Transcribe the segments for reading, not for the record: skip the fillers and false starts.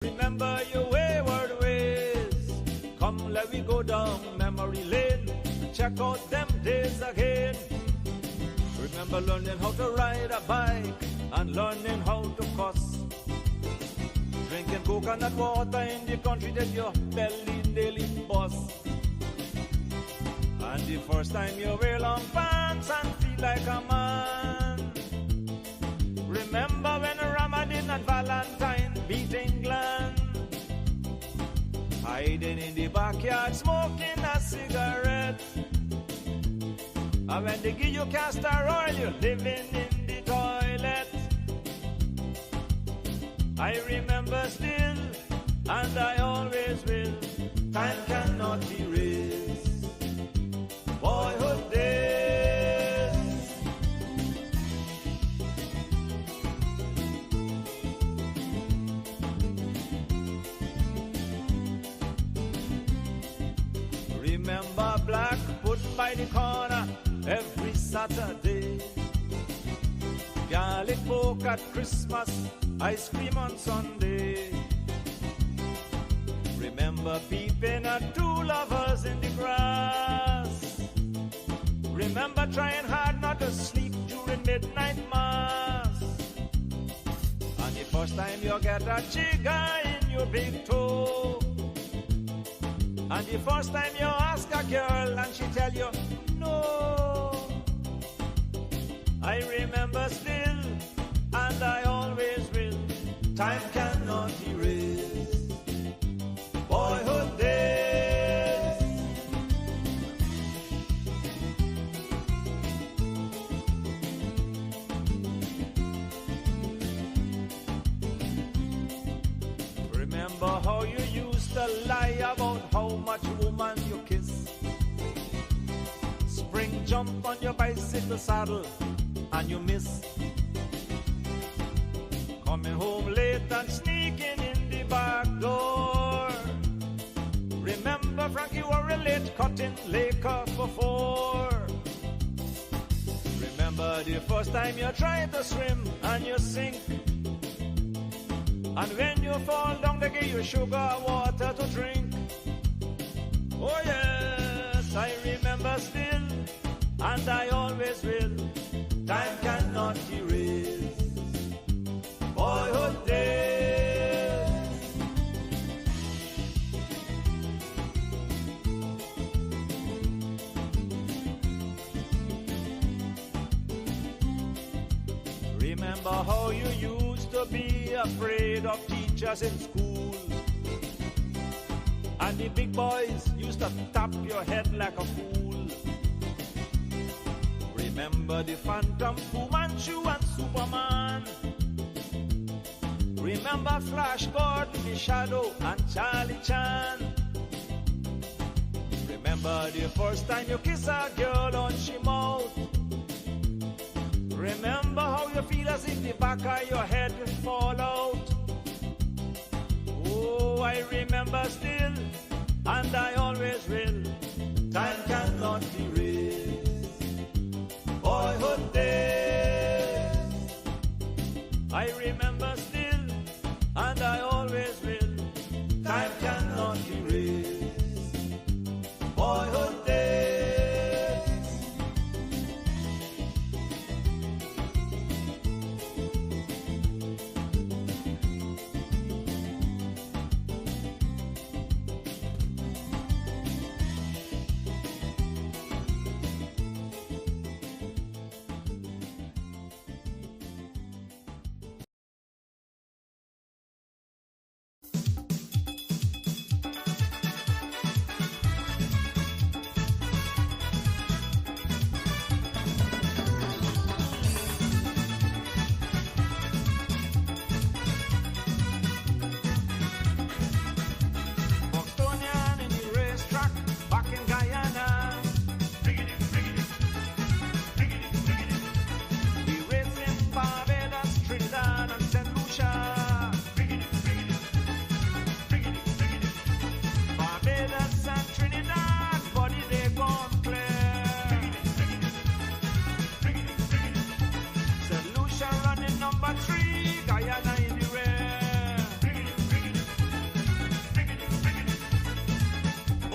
Remember your wayward ways. Come, let me go down memory lane. Check out them days again. Remember learning how to ride a bike and learning how to cuss. Drinking coconut water in the country that your belly nearly bust. And the first time you wear long pants and feel like a man. Remember when Ramadan and Valentine beat England? Hiding in the backyard smoking a cigarette. And when they give you castor oil, you're living in the toilet. I remember still, and I always will. Time cannot erase boyhood days. Remember black put by the corner every Saturday. Garlic pork at Christmas, ice cream on Sunday. Remember peeping at two lovers in the grass. Remember trying hard not to sleep during midnight mass. And the first time you get a chica in your big toe. And the first time you ask a girl and she tell you no. I remember still, and I always will. Time cannot erase boyhood days. Remember how you used to lie about how much woman you kiss. Spring jump on your bicycle saddle and you miss. Coming home late and sneaking in the back door. Remember Frankie wore a late cutting Laker before. Remember the first time you tried to swim and you sink. And when you fall down they give you sugar water to drink. Oh yes, I remember still, and I always will. Time cannot erase boyhood days. Remember how you used to be afraid of teachers in school. And the big boys used to tap your head like a fool. Remember the Phantom, Fu Manchu and Superman. Remember Flash Gordon, the Shadow and Charlie Chan. Remember the first time you kiss a girl on she mouth. Remember how you feel as if the back of your head will fall out. Oh, I remember still, and I always will. Time cannot erase boyhood days. I remember still, and I always will. Time cannot erase boyhood days.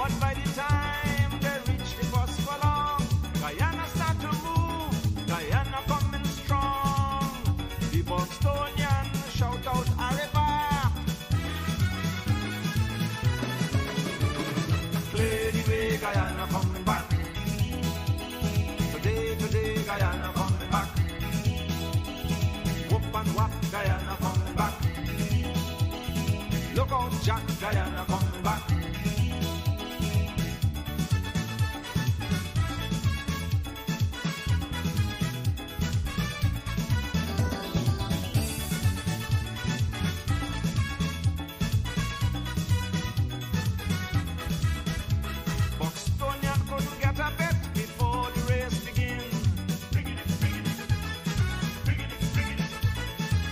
But by the time they reach the bus for long, Guyana start to move, Guyana coming strong. The Bostonian shout out Arriba. Play the way Guyana coming back. Today Guyana coming back. Whoop and whap, Guyana coming back. Look out, Jack, Guyana coming back. Bostonian couldn't get a bet before the race begin.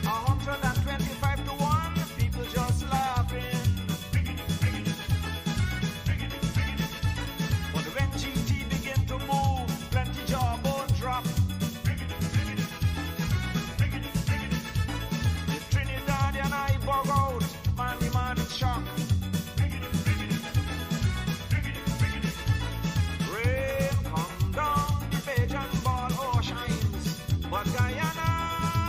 125 to 1, people just laughing. But when GT begin to move, plenty jawbone drop. The Trinidadian eye bug out, man in shock. Rain come down, the Bajan ball all shines. But Guyana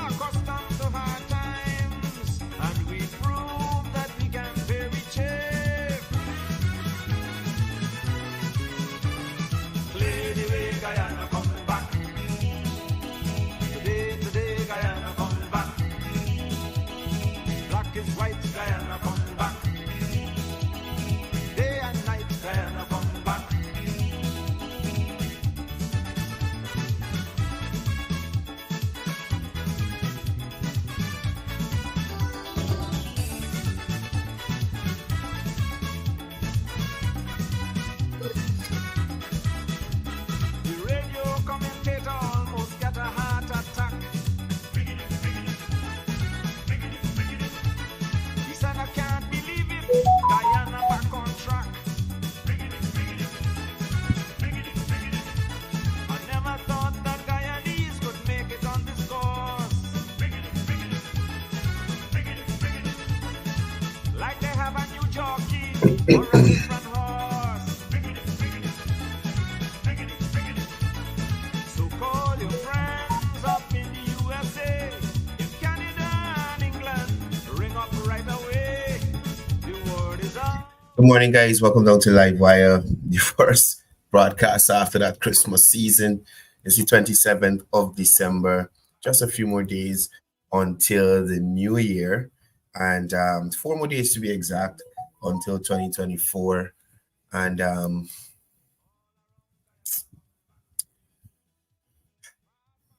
accustomed to hard times, and we prove that we can very cheap. Play the way Guyana coming back. Today Guyana coming back. Black is white, Guyana coming back. Day and night, Guyana coming back. The radio commentator almost got a heart attack. He said, I can't believe it, Guyana back on track. I never thought that Guyanese could make it on this course. Like they have a new jockey or a different horse. So call your friends up in the USA, in Canada and England, ring up right away. The word is out. Good morning, guys. Welcome down to Livewire, the first broadcast after that Christmas season. It's the 27th of December. Just a few more days until the new year, and 4 more days to be exact until 2024. And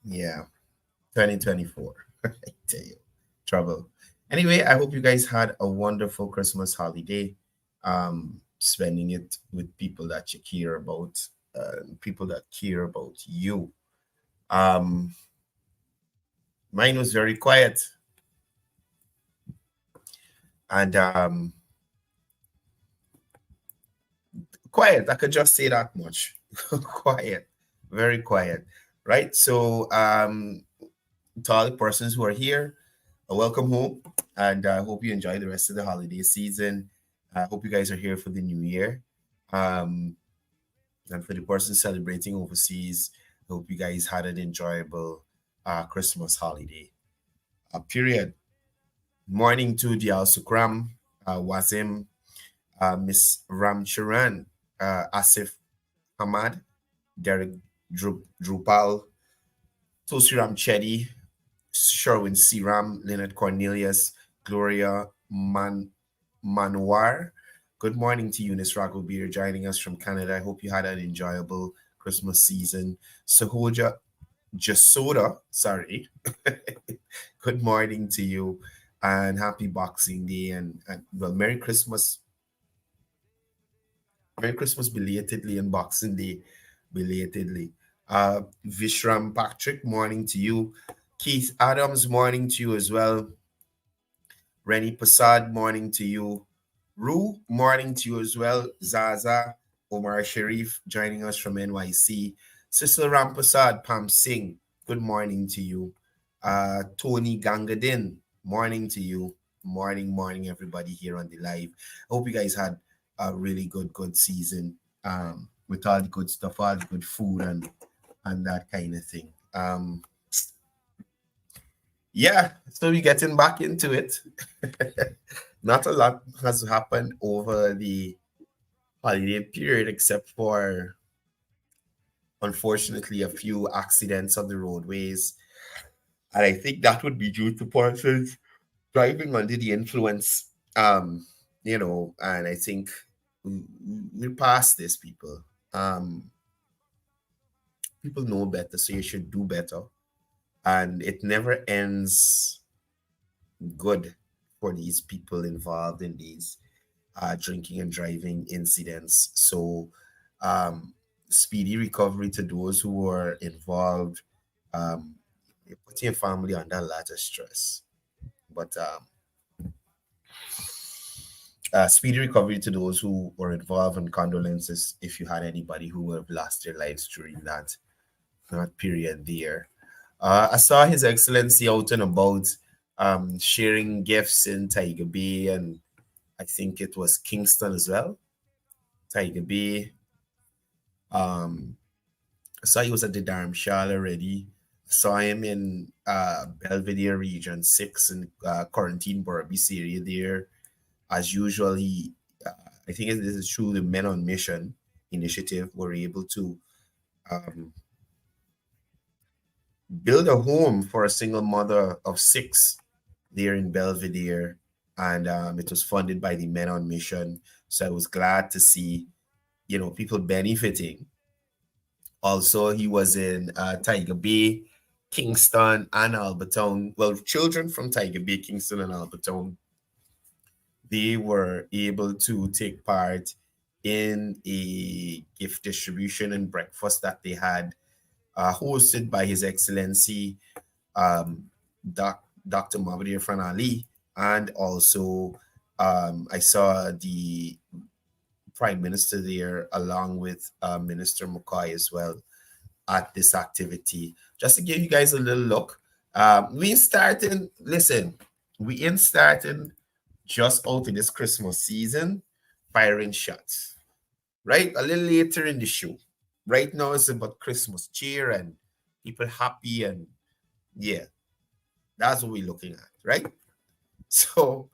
yeah, 2024. I tell you, trouble. Anyway, I hope you guys had a wonderful Christmas holiday. Spending it with people that you care about, people that care about you. Mine was very quiet, and quiet. I could just say that much. Quiet, very quiet. Right. So, to all the persons who are here, welcome home, and I hope you enjoy the rest of the holiday season. I hope you guys are here for the new year. And for the person celebrating overseas, I hope you guys had an enjoyable Christmas holiday. Period. Morning to Dial Sukram, Wazim, Miss Ramcharan, Asif Hamad, Derek Drupal, Tosiram Chetty, Sherwin Siram, Leonard Cornelius, Gloria Manwar. Good morning to you, Miss Raghubir, joining us from Canada. I hope you had an enjoyable Christmas season. Sahoja Jasoda, sorry. Good morning to you, and happy Boxing Day, and well, Merry Christmas. Merry Christmas belatedly, and Boxing Day belatedly. Vishram Patrick, morning to you. Keith Adams, morning to you as well. Rennie Prasad, morning to you. Rue, morning to you as well. Zaza, Omar Sharif, joining us from NYC. Cecil Rampasad, Pam Singh, good morning to you. Tony Gangadin, morning to you. Morning, everybody here on the live. I hope you guys had a really good season, with all the good stuff, all the good food and that kind of thing. Yeah, so we're getting back into it. Not a lot has happened over the holiday period, except for, unfortunately, a few accidents on the roadways. And I think that would be due to persons driving under the influence. And I think we're past this, people. People know better, so you should do better. And it never ends good for these people involved in these drinking and driving incidents. So, speedy recovery to those who were involved. You're putting your family under a lot of stress. But speedy recovery to those who were involved, and condolences if you had anybody who have lost their lives during that period there. I saw His Excellency out and about, sharing gifts in Tiger Bay, and I think it was Kingston as well. Tiger Bay. I saw he was at the Dharamshal already. I saw him in Belvedere Region 6 in Quarantine Burbis area there. As usual, I think this is through the Men on Mission initiative, were able to um, build a home for a single mother of 6 there in Belvedere, and it was funded by the Men on Mission. So I was glad to see, people benefiting. Also, he was in Tiger Bay, Kingston, and Albertown. Well, children from Tiger Bay, Kingston, and Albertown, they were able to take part in a gift distribution and breakfast that they had, hosted by His Excellency Dr. Mohamed Irfan Ali, and also I saw the Prime Minister there, along with Minister McCoy as well, at this activity. Just to give you guys a little look, we ain't starting just out of this Christmas season firing shots, right? A little later in the show. Right now it's about Christmas cheer and people happy, and yeah, that's what we're looking at, right? So,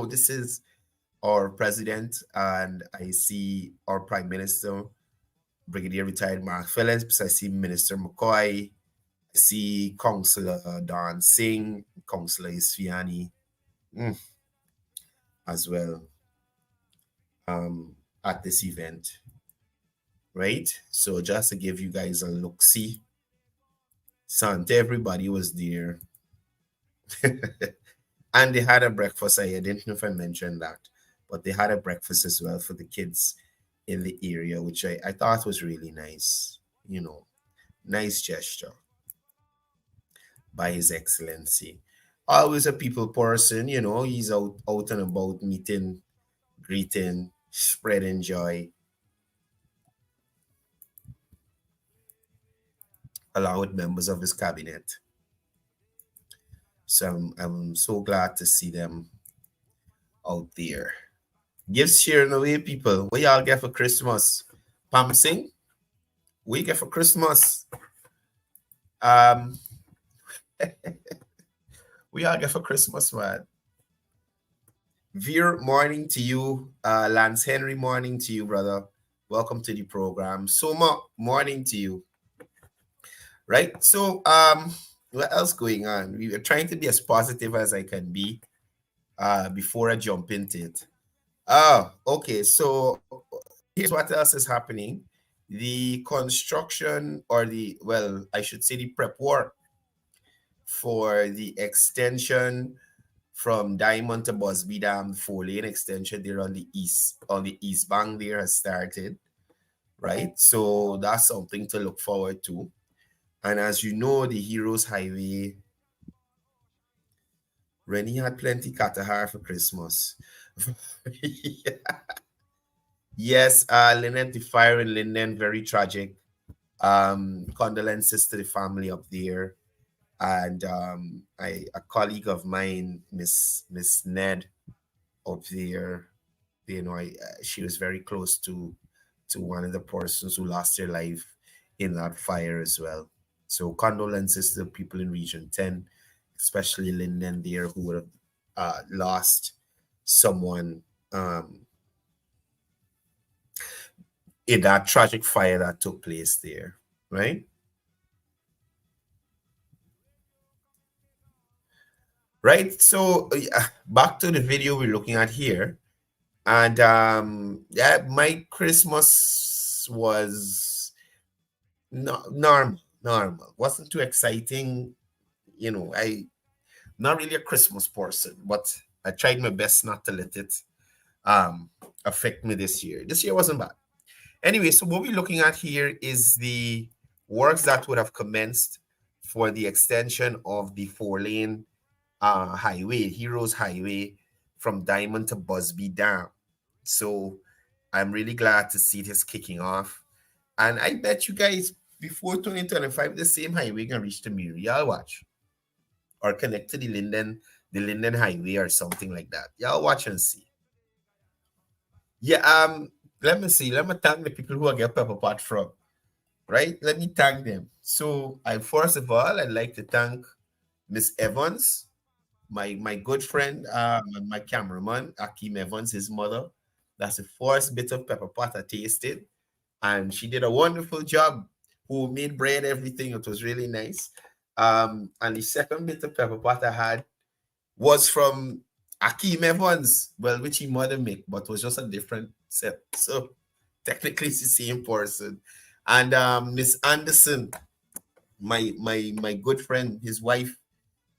this is our president, and I see our Prime Minister, Brigadier Retired Mark Phillips. I see Minister McCoy. I see Councillor Don Singh, Councillor Isfiani, as well, at this event, right? So just to give you guys a look-see, Santa, everybody was there. And they had a breakfast. I didn't know if I mentioned that, but they had a breakfast as well for the kids in the area, which I thought was really nice. Nice gesture by His Excellency. Always a people person, he's out and about, meeting, greeting, spreading joy, along with members of his cabinet. So I'm so glad to see them out there. Gifts sharing away, people. What y'all get for Christmas? Pam Sing? What you get for Christmas? We all get for Christmas, man. Veer, morning to you. Lance Henry, morning to you, brother. Welcome to the program. Soma, morning to you. Right? So, what else going on? We are trying to be as positive as I can be before I jump into it. Oh, okay. So here's what else is happening. The construction, or I should say the prep work for the extension from Diamond to Busby Dam, 4-lane extension there on the east bank there has started, right? So that's something to look forward to. And as you know, the Heroes Highway, Rennie had plenty Katahar for Christmas. Yeah. Yes, Lynette, the fire in Linden, very tragic. Condolences to the family up there. And a colleague of mine, Miss Ned, up there. She was very close to one of the persons who lost their life in that fire as well. So condolences to the people in Region 10, especially Linden there, who would have lost someone in that tragic fire that took place there, right? Right. So back to the video we're looking at here. And yeah, my Christmas was normal. Wasn't too exciting. I not really a Christmas person, but I tried my best not to let it um affect me this year. This year wasn't bad. Anyway, so what we're looking at here is the works that would have commenced for the extension of the 4-lane highway, Heroes Highway, from Diamond to Busby Dam. So I'm really glad to see this kicking off. And I bet you guys before 2025, the same highway can reach the Miri. Y'all watch. Or connect to the Linden Highway or something like that. Y'all watch and see. Yeah, let me see. Let me thank the people who I get pepper pot from. Right? Let me thank them. So I first of all I'd like to thank Miss Evans, my good friend, and my cameraman, Akeem Evans, his mother. That's the first bit of pepper pot I tasted. And she did a wonderful job. Homemade bread, everything. It was really nice. And the second bit of pepper pot I had was from Akeem Evans, well, which he mother make, but was just a different set. So technically it's the same person. And Miss Anderson, my good friend, his wife,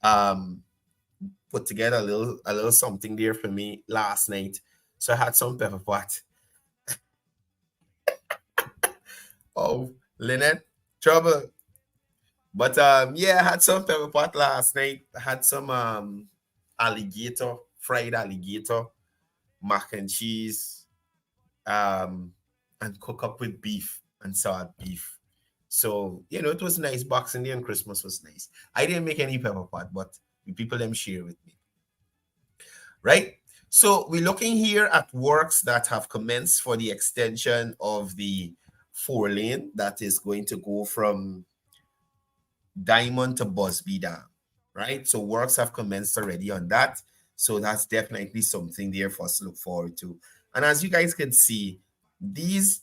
put together a little something there for me last night. So I had some pepper pot. Oh, Lynette, trouble. But yeah, I had some pepper pot last night. I had some alligator, fried alligator, mac and cheese, and cook up with beef and salad beef. So, it was nice. Boxing Day and Christmas was nice. I didn't make any pepper pot, but the people them share with me. Right? So we're looking here at works that have commenced for the extension of the 4-lane that is going to go from Diamond to Busby Dam, right? So works have commenced already on that. So that's definitely something there for us to look forward to. And as you guys can see, this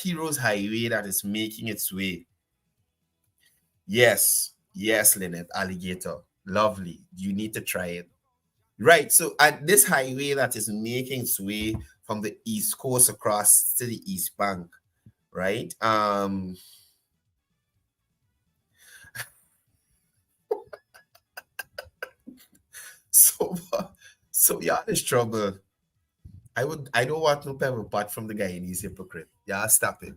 Heroes Highway that is making its way. Yes, Lynette, alligator. Lovely. You need to try it. Right. So at this highway that is making its way from the East Coast across to the East Bank, right? So yeah, there's trouble. I don't want no pepper pot from the guy in his hypocrite. Yeah, stop it.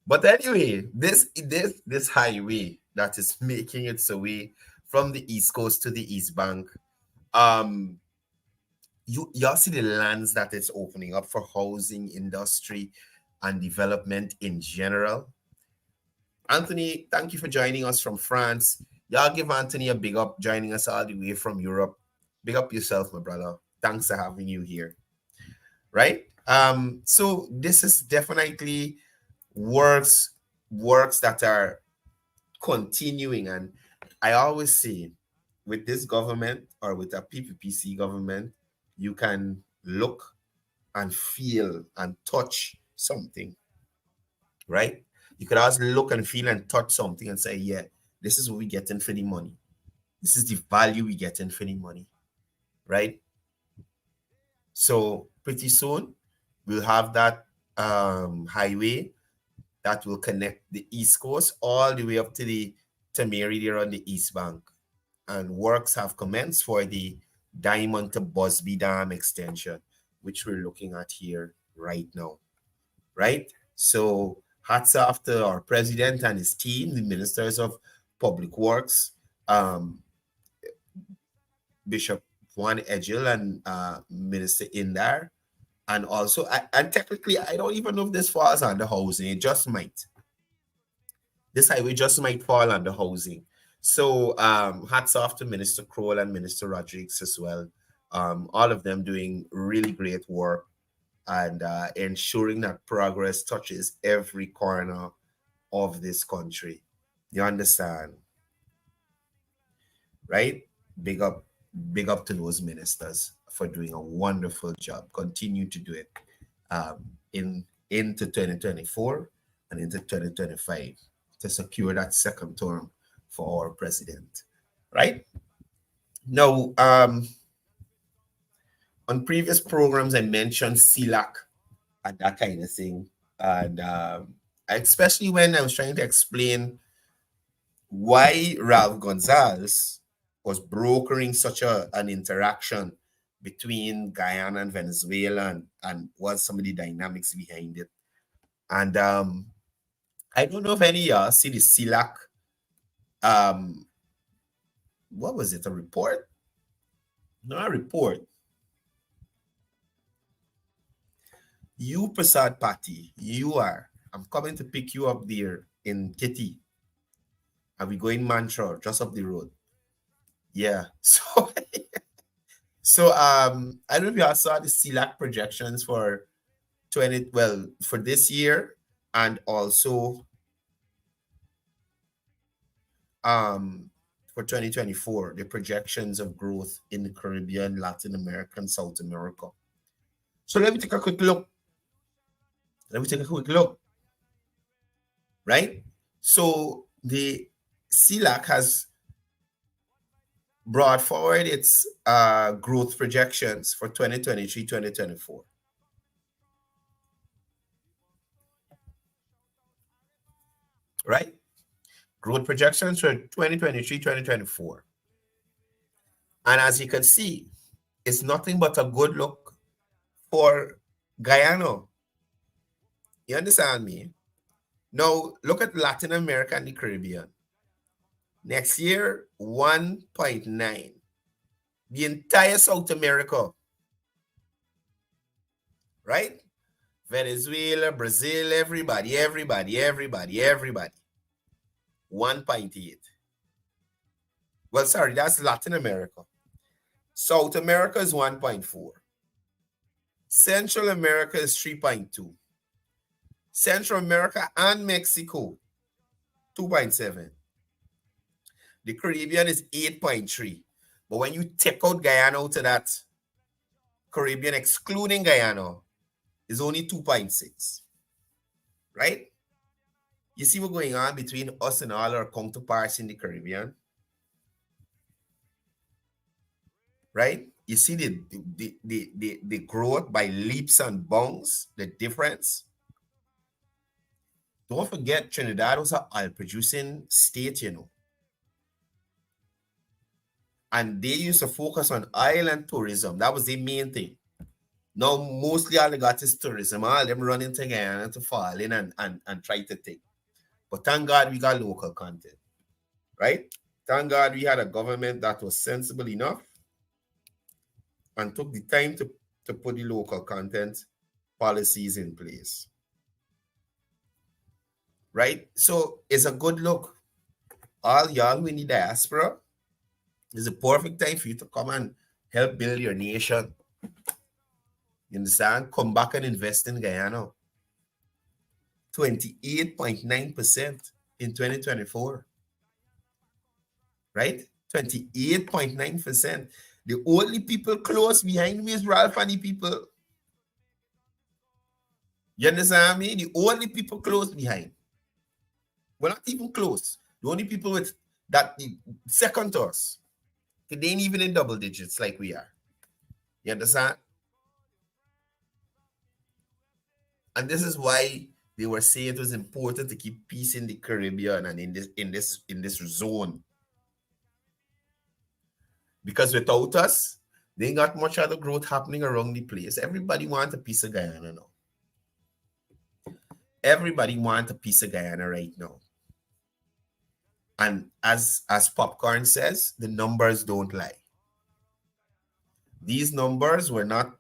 But anyway, this highway that is making its way from the East Coast to the East Bank, y'all see the lands that it's opening up for housing, industry, and development in general. Anthony, thank you for joining us from France. Y'all give Anthony a big up, joining us all the way from Europe. Big up yourself, my brother. Thanks for having you here. Right? So this is definitely works that are continuing. And I always say, with this government or with a PPPC government, you can look and feel and touch something, right? You could also look and feel and touch something and say, yeah, this is what we getting for the money. This is the value we getting for the money, right? So pretty soon, we'll have that highway that will connect the East Coast all the way up to the Tamari there on the East Bank. And works have commenced for the Diamond to Busby Dam extension, which we're looking at here right now, right? So hats off to our president and his team, the ministers of public works, Bishop Juan Edgel and Minister Indar. And also, and technically, I don't even know if this falls under housing. It just might. This highway just might fall under housing. So hats off to Minister Kroll and Minister Rodriguez as well All of them doing really great work and ensuring that progress touches every corner of this country. You understand, right? Big up, big up to those ministers for doing a wonderful job. Continue to do it into 2024 and into 2025 to secure that second term for our president, right? Now, on previous programs, I mentioned CELAC and that kind of thing. And especially when I was trying to explain why Ralph Gonzalez was brokering such an interaction between Guyana and Venezuela and what some of the dynamics behind it. And I don't know if any see the CELAC, what was it, a report? Not a report. You, Prasad Pati, I'm coming to pick you up there in Kitty. And we going Mantra, just up the road. Yeah. So I don't know if you all saw the CELAC projections for for this year and also for 2024, the projections of growth in the Caribbean, Latin America, and South America. So let me take a quick look. Right? So the CELAC has brought forward its growth projections for 2023-2024. Right? Growth projections for 2023-2024. And as you can see, it's nothing but a good look for Guyana. You understand me? Now, look at Latin America and the Caribbean. Next year, 1.9. The entire South America. Right? Venezuela, Brazil, everybody. 1.8. Well, sorry, that's Latin America. South America is 1.4. Central America is 3.2. Central America and Mexico, 2.7. The Caribbean is 8.3. But when you take out Guyana out of that, Caribbean excluding Guyana is only 2.6. Right? You see what's going on between us and all our counterparts in the Caribbean? Right? You see the growth by leaps and bounds, the difference. Don't forget, Trinidad was an oil-producing state, you know. And they used to focus on oil and tourism. That was the main thing. Now, mostly all they got is tourism. All them running to Guyana to fall in and try to take. But thank God we got local content, right? Thank God we had a government that was sensible enough and took the time to put the local content policies in place. Right? So it's a good look. All y'all who in the diaspora, it's a perfect time for you to come and help build your nation. You understand? Come back and invest in Guyana. 28.9% in 2024. Right? 28.9%. The only people close behind me is Ralph and the people. You understand me? The only people close behind. We're not even close. The only people with that second to us, they ain't even in double digits like we are. You understand? And this is why they were saying it was important to keep peace in the Caribbean and in this zone. Because without us, they ain't got much other growth happening around the place. Everybody wants a piece of Guyana now. Everybody wants a piece of Guyana right now. And as Popcorn says, the numbers don't lie. These numbers were not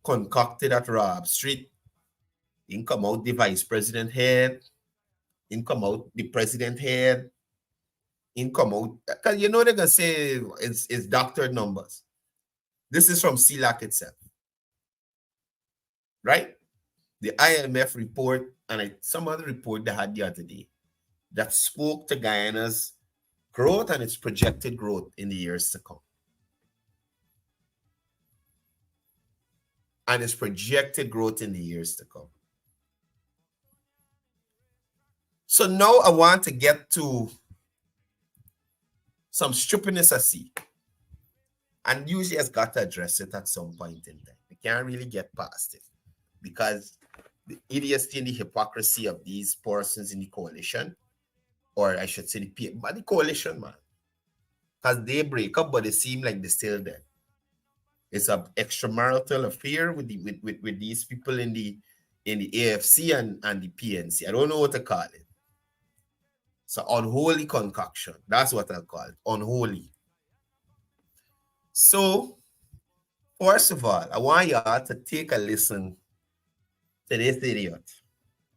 concocted at Rob Street. In come out the vice president head. In come out the president head. In come out, because you know they're going to say it's doctored numbers. This is from CELAC itself, right? The IMF report and some other report they had the other day that spoke to Guyana's growth and its projected growth in the years to come. And its projected growth in the years to come. So now I want to get to some stupidness I see. And usually has got to address it at some point in time. We can't really get past it because the idiocy and the hypocrisy of these persons in the coalition, or I should say the coalition, man. Because they break up, but it seems like they're still there. It's an extramarital affair with these people in the AFC and the PNC. I don't know what to call it. It's an unholy concoction. That's what I'll call it. Unholy. So, first of all, I want y'all to take a listen to this idiot.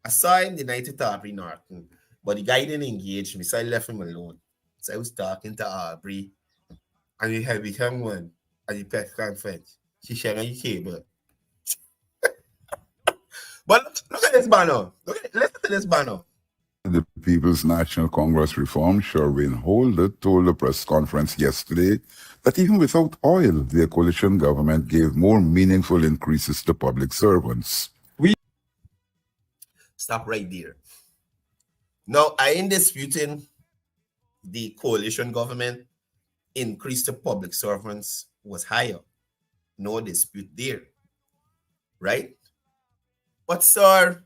I saw him the night with Aubrey Norton, but the guy didn't engage me, so I left him alone. So I was talking to Aubrey, and he had become one at the press conference. She shared on the table. But look at this banner. Listen to this banner. The People's National Congress reform, Sherwin Holder, told the press conference yesterday that even without oil, their coalition government gave more meaningful increases to public servants. Stop right there. Now, I ain't disputing the coalition government increase to public servants was higher. No dispute there. Right? But sir,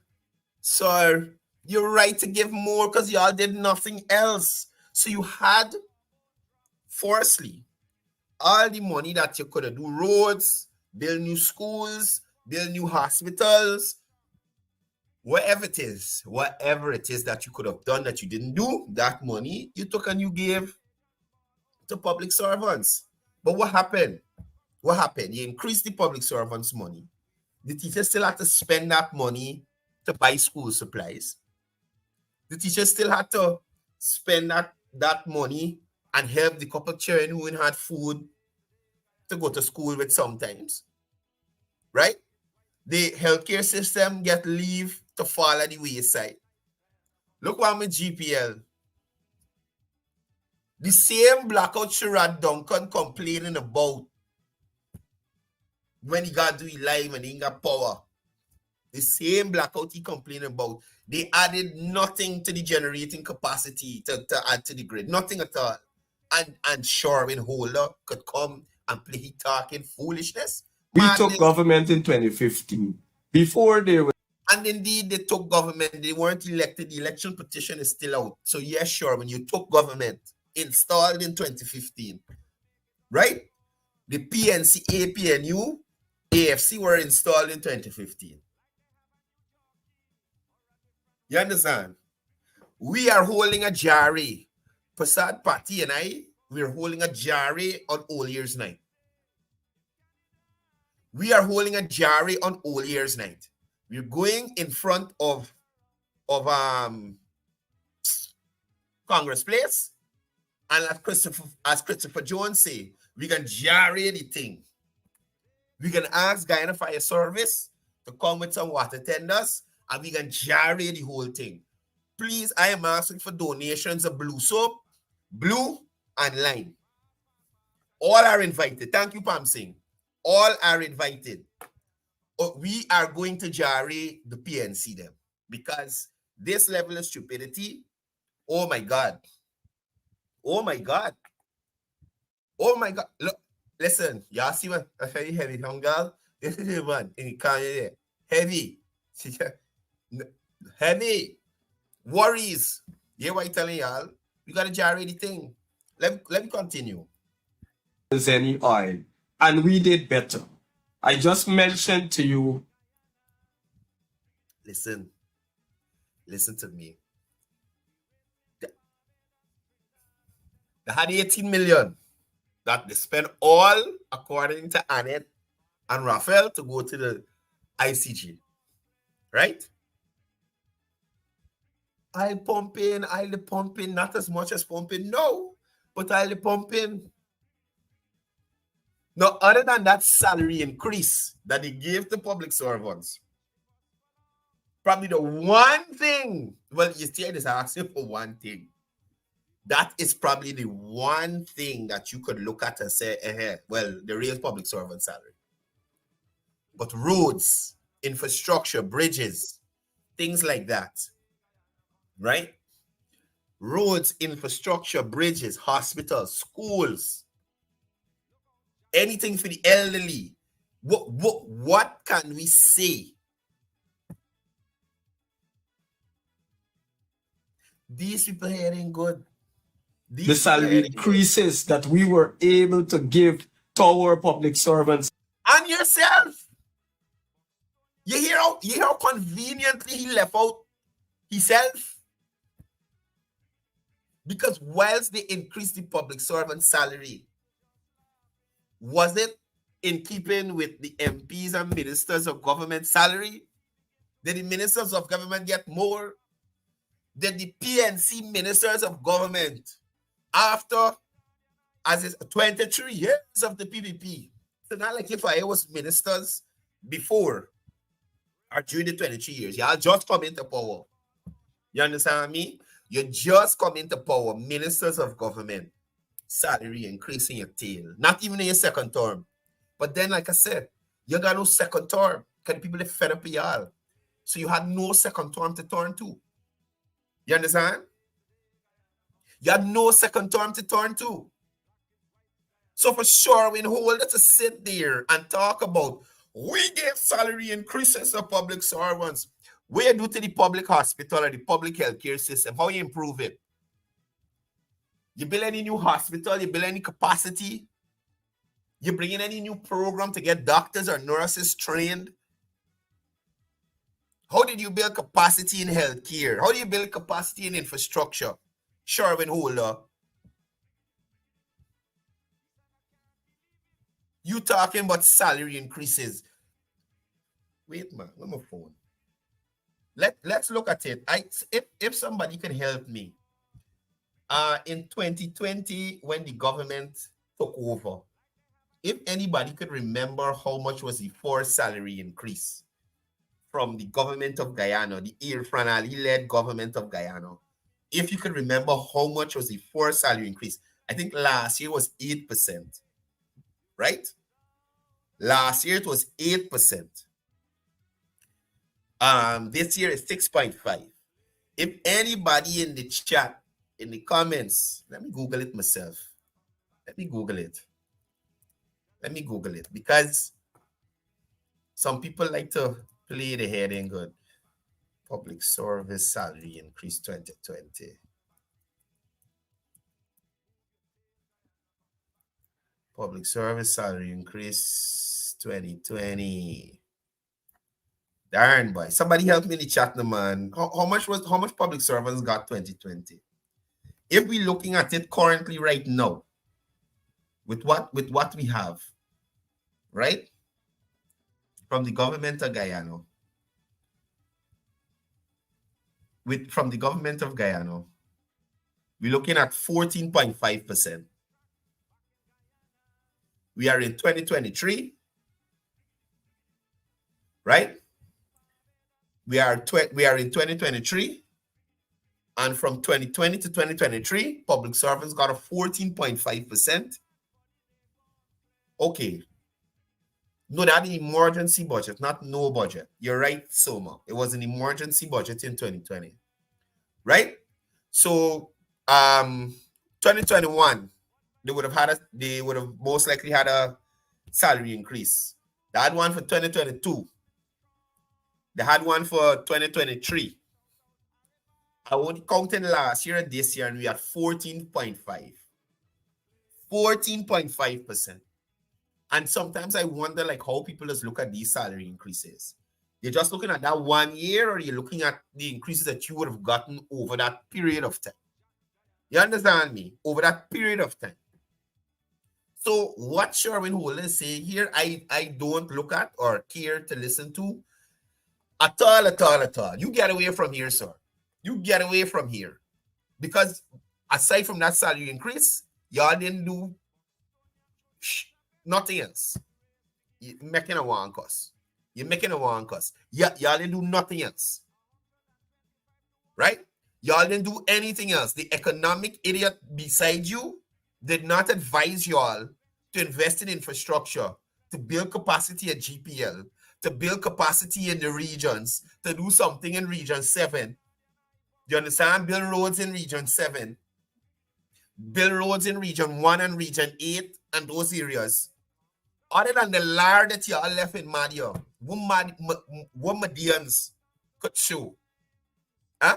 you're right to give more because y'all did nothing else. So you had, firstly, all the money that you could have do roads, build new schools, build new hospitals, whatever it is that you could have done that you didn't do, that money you took and you gave to public servants. But what happened? You increased the public servants' money. The teachers still had to spend that money to buy school supplies. The teachers still had to spend that money and help the couple children who had food to go to school with sometimes. Right? The healthcare system get leave to fall at the wayside. Look what I'm with GPL. The same blackout Sherrod Duncan complaining about when he got to do it live and he ain't got power. The same blackout he complaining about. They added nothing to the generating capacity to add to the grid. Nothing at all. And Sherwin Holder could come and play he talking foolishness. We took government in 2015. Before they were... And indeed, they took government. They weren't elected. The election petition is still out. So yes, sure, when you took government, installed in 2015, right? The PNC, APNU, AFC were installed in 2015. You understand? We are holding a jari. Prasad Pati and I, we're holding a jari on Old Year's Night. We are holding a jari on Old Year's Night. We're going in front of Congress Place, and as Christopher Jones say, we can jari the thing. We can ask Guyana Fire Service to come with some water tenders, and we can jari the whole thing. Please, I am asking for donations of blue soap, blue and lime. All are invited. Thank you, Pam Singh. All are invited. We are going to jari the PNC them because this level of stupidity, oh my God. Oh my God. Oh my God. Look, listen, y'all see what I very heavy, girl. This is the one in the car there. Heavy. Heavy. Worries. Yeah, what I'm telling y'all? We gotta jari the thing. Let me continue. Any oil. And we did better. I just mentioned to you. Listen to me. They had 18 million that they spent all, according to Annette and Raphael, to go to the ICG. Right? I'll pump in, not as much as pumping, no, but I'll pump in. Now, other than that salary increase that they gave to public servants, probably the one thing, well, you still is asking for one thing. That is probably the one thing that you could look at and say, well, the real public servant salary. But roads, infrastructure, bridges, things like that, right? Roads, infrastructure, bridges, hospitals, schools, anything for the elderly. What can we say? These people here ain't good. The salary increases that we were able to give to our public servants. And yourself. You hear how conveniently he left out himself? Because whilst they increased the public servant salary, was it in keeping with the MPs and ministers of government salary? Did the ministers of government get more? Did the PNC ministers of government, after, as it's 23 years of the PPP, so not like if I was ministers before or during the 23 years, y'all just come into power. You understand me? You just come into power, ministers of government, salary increasing your tail. Not even in your second term. But then, like I said, you got no second term because people are fed up with y'all. So you had no second term to turn to. You understand? You had no second term to turn to. So for sure, we hold it to sit there and talk about, we give salary increases to public servants. What you do to the public hospital or the public healthcare system? How you improve it? You build any new hospital? You build any capacity? You bring in any new program to get doctors or nurses trained? How did you build capacity in healthcare? How do you build capacity in infrastructure? Sherwin Holder. You talking about salary increases. Wait, man, where's my phone? Let's look at it. If somebody can help me. In 2020, when the government took over, if anybody could remember how much was the first salary increase from the government of Guyana, the Irfan Ali-led government of Guyana, if you could remember how much was the first salary increase, I think last year was 8%, right? Last year it was 8%. This year is 6.5. If anybody in the chat, in the comments, let me Google it myself. Let me Google it because some people like to play the head in good. Public service salary increase 2020. Public service salary increase 2020. Darn boy. Somebody help me in the chat, no man. How much public servants got 2020? If we're looking at it currently right now, with what we have, right? From the government of Guyana. From the government of Guyana, we're looking at 14.5%. We are in 2023, right? We are in 2023, and from 2020 to 2023, public servants got a 14.5%. Okay. No, that emergency budget, not no budget. You're right, Soma. It was an emergency budget in 2020, right? So, 2021, they would have most likely had a salary increase. They had one for 2022. They had one for 2023. I only counted last year and this year, and we had 14.5. 14.5%. And sometimes I wonder like how people just look at these salary increases. You're just looking at that 1 year, or you're looking at the increases that you would have gotten over that period of time. You understand me? Over that period of time. So what Sherwin Holder is saying here, I don't look at or care to listen to at all. You get away from here, sir. You get away from here. Because aside from that salary increase, y'all didn't do Nothing else. You're making a one cuss. You're making a one cuss. Y'all didn't do nothing else. Right? Y'all didn't do anything else. The economic idiot beside you did not advise y'all to invest in infrastructure, to build capacity at GPL, to build capacity in the regions, to do something in Region 7. You understand? Build roads in Region 7. Build roads in Region 1 and Region 8 and those areas. Other than the lard that y'all left in Madia, what Madians could show? Huh?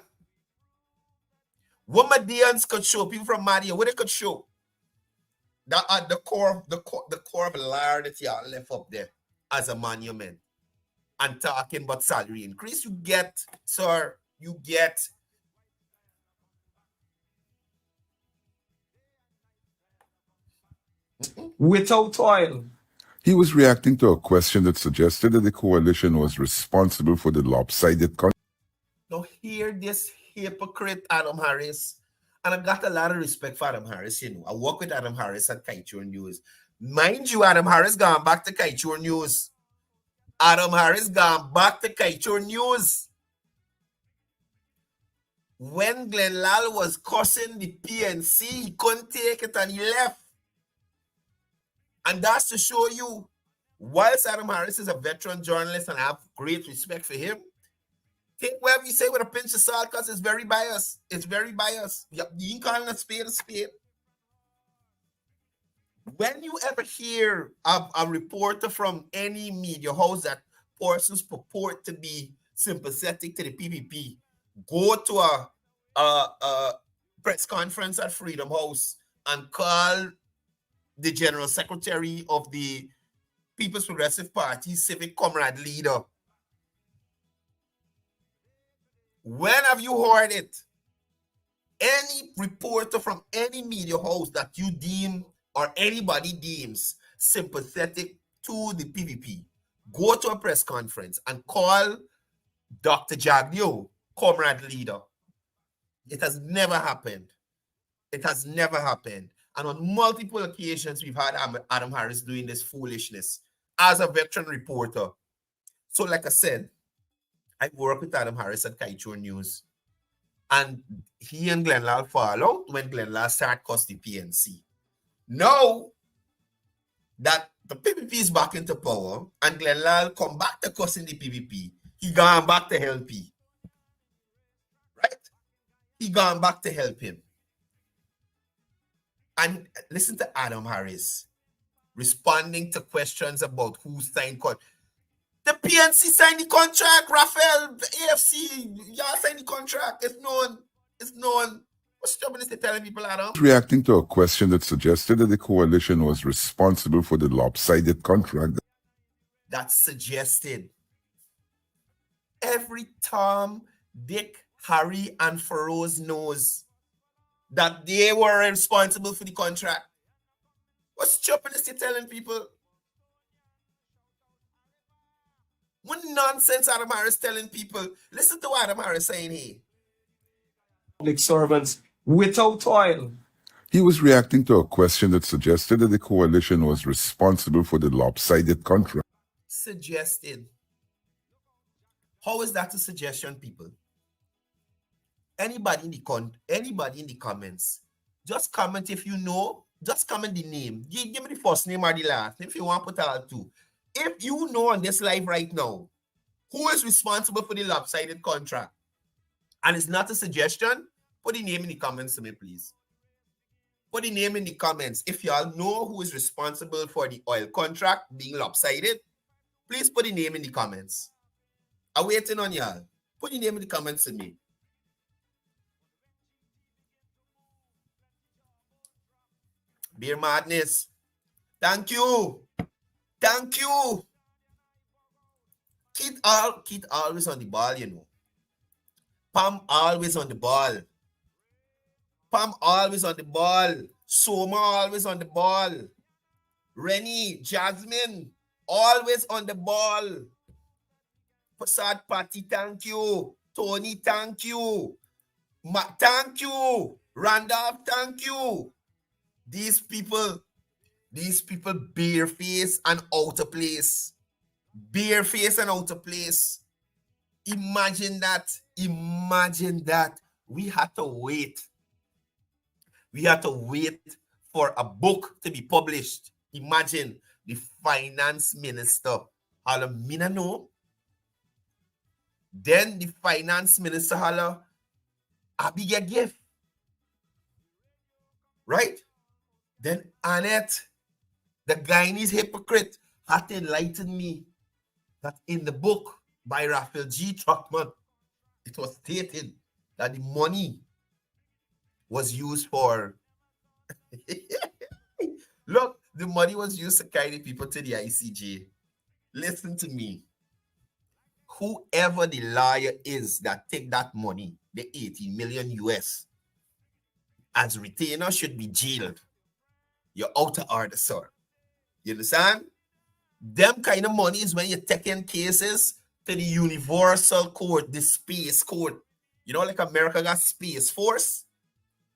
What Madians could show? People from Madia, what they could show? That at the core of lard that y'all left up there as a monument. And talking about salary increase, you get, sir, you get. Without oil. He was reacting to a question that suggested that the coalition was responsible for the lopsided Now hear this hypocrite Adam Harris. And I got a lot of respect for Adam Harris, you know. I work with Adam Harris at Kaichur News. Mind you, Adam Harris gone back to Kaichur News. Adam Harris gone back to Kaichur News. When Glenn Lal was cursing the PNC, he couldn't take it and he left. And that's to show you, whilst Adam Harris is a veteran journalist and I have great respect for him, take whatever you say with a pinch of salt because it's very biased. It's very biased. You can call it a spade a spade. When you ever hear a reporter from any media house that persons purport to be sympathetic to the PPP, go to a press conference at Freedom House and call the General Secretary of the People's Progressive Party Civic Comrade Leader. When have you heard it? Any reporter from any media house that you deem or anybody deems sympathetic to the PPP, go to a press conference and call Dr. Jagdio Comrade Leader. It has never happened. It has never happened. And on multiple occasions, we've had Adam Harris doing this foolishness as a veteran reporter. So like I said, I work with Adam Harris at Kaichur News. And he and Glenn Lal fall out when Glenn Lal started cuss the PNC. Now that the PPP is back into power and Glenn Lal come back to cussing the PPP, he gone back to help him. Right? He gone back to help him. And listen to Adam Harris responding to questions about who signed contract. The PNC signed the contract, Raphael, the AFC, y'all signed the contract. It's known. It's known. What's the trouble is they telling people, Adam? Reacting to a question that suggested that the coalition was responsible for the lopsided contract. That's suggested. Every Tom, Dick, Harry, and Feroz knows that they were responsible for the contract. What's stupidness you're telling people? What nonsense Adam Harris telling people? Listen to what Adam Harris saying here. Public servants without oil. He was reacting to a question that suggested that the coalition was responsible for the lopsided contract. Suggested. How is that a suggestion, people? Anybody in the comments, just comment if you know, just comment the name. Give me the first name or the last name if you want to put out two. If you know on this live right now, who is responsible for the lopsided contract, and it's not a suggestion, put the name in the comments to me, please. Put the name in the comments. If y'all know who is responsible for the oil contract being lopsided, please put the name in the comments. I'm waiting on y'all. Put the name in the comments to me. Beer Madness. Thank you. Thank you. Keith always on the ball, you know. Pam always on the ball. Pam always on the ball. Soma always on the ball. Rennie, Jasmine, always on the ball. Passad Patty, thank you. Tony, thank you. Thank you. Randolph, thank you. These people, These people barefaced and out of place. Barefaced and out of place. Imagine that. Imagine that. We had to wait. We had to wait for a book to be published. Imagine the finance minister. Holla, mina no. Then the finance minister holla, I be get gift. Right? Then Annette, the Guyanese hypocrite, had to enlighten me that in the book by Raphael G. Truckman, it was stated that the money was used for look, the money was used to carry the people to the ICJ. Listen to me. Whoever the lawyer is that take that money, the 80 million US, as retainer should be jailed. You're out of order, sir. You understand? Them kind of money is when you're taking cases to the universal court, the space court. You know, like America got Space Force,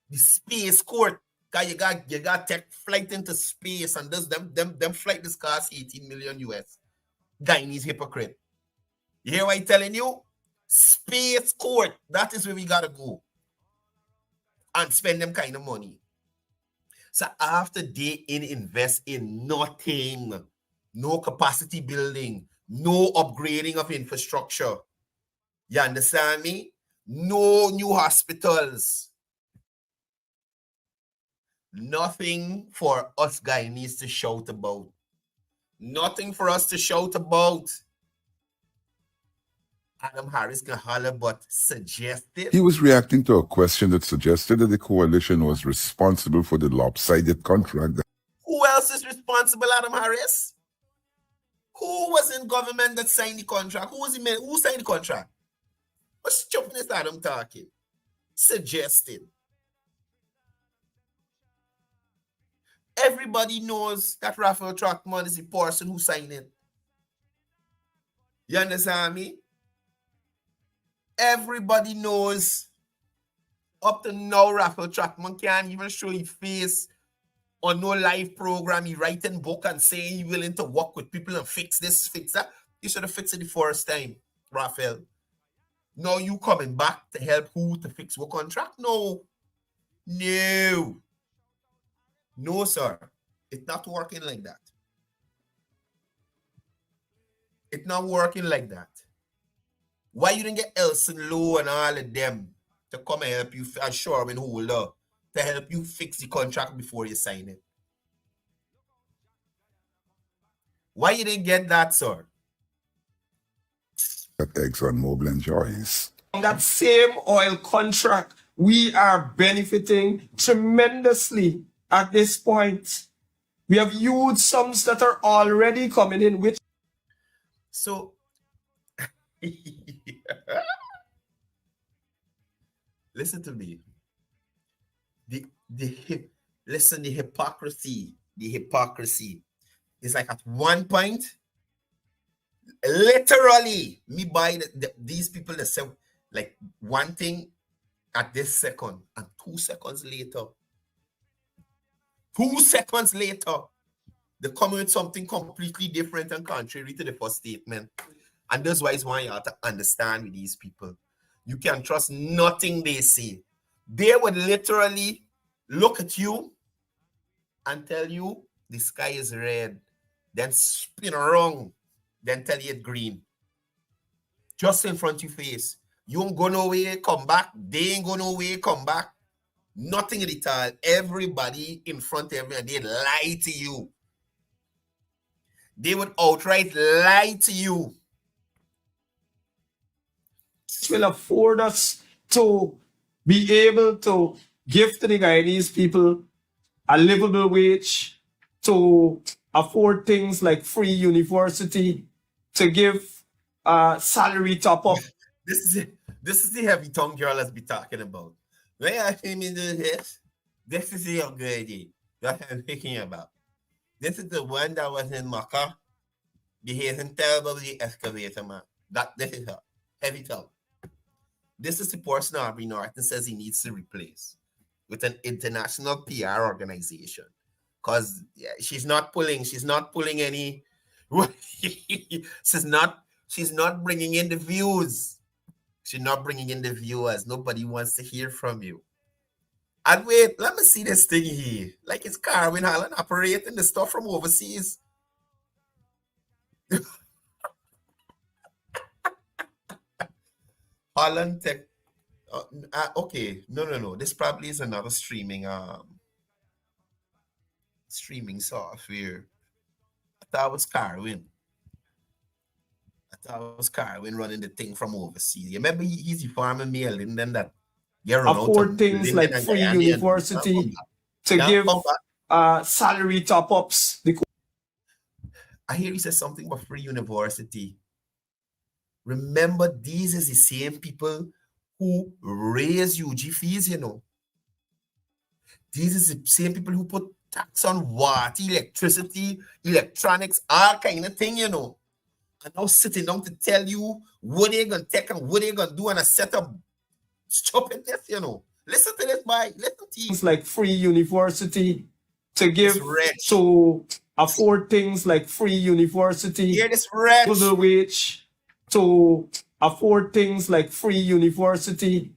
the space court. Cause you got take flight into space, and this them flight this cost 18 million US. Guyanese hypocrite. You hear what I'm telling you? Space court. That is where we gotta go and spend them kind of money. So after they invest in nothing, no capacity building, no upgrading of infrastructure. You understand me? No new hospitals. Nothing for us Guyanese to shout about. Nothing for us to shout about. Adam Harris can holler, but suggested. He was reacting to a question that suggested that the coalition was responsible for the lopsided contract. Who else is responsible, Adam Harris? Who was in government that signed the contract? Who signed the contract? What stupidness Adam talking? Suggested. Everybody knows that Raphael Truckman is the person who signed it. You understand me? Everybody knows. Up to now, Raphael Truckman can't even show his face on no live program. He writing book and saying he willing to work with people and fix this, fix that. You should have fixed it the first time, Raphael. Now you coming back to help who to fix what contract? No. No. No, sir. It's not working like that. It's not working like that. Why you didn't get Elson Lowe and all of them to come and help you, and Sherman Holder, to help you fix the contract before you sign it? Why you didn't get that, sir? That ExxonMobil enjoys. On that same oil contract, we are benefiting tremendously at this point. We have huge sums that are already coming in, which so listen to me. The hypocrisy is like at one point, literally, me buy these people that say like one thing at this second, and 2 seconds later, they come with something completely different and contrary to the first statement. And that's why it's why you have to understand with these people. You can trust nothing they say. They would literally look at you and tell you the sky is red, then spin around, then tell you it's green. Just in front of your face. You won't go nowhere, come back. They ain't go nowhere, come back. Nothing at all. Everybody in front of everyone, they lie to you. They would outright lie to you. will afford us to be able to give to the Guyanese people a livable wage, to afford things like free university, to give salary top up. This is the heavy tongue girl let's be talking about. When I see me do this is the young lady that I'm thinking about. This is the one that was in Maca, behaving terribly excavator, man. This is her. Heavy tongue. This is the person Aubrey Norton says he needs to replace with an international PR organization because she's not pulling any. she's not bringing in the views. She's not bringing in the viewers. Nobody wants to hear from you. And wait, let me see this thing here. Like it's Carwin Holland operating the stuff from overseas. Holland Tech. Okay, no. This probably is another streaming software. I thought it was Carwin. Running the thing from overseas. You remember he's farming me a Linden that afford things like free university to give salary top-ups. I hear he says something about free university. Remember, these is the same people who raise UG fees, you know. These is the same people who put tax on water, electricity, electronics, all kind of thing, you know. And now sitting down to tell you what they're going to take and what they're going to do and a set of stupidness, you know. Listen to this, boy. Listen to you. Things like free university to give, to afford things like free university. Hear this rich. To the wage, to afford things like free university.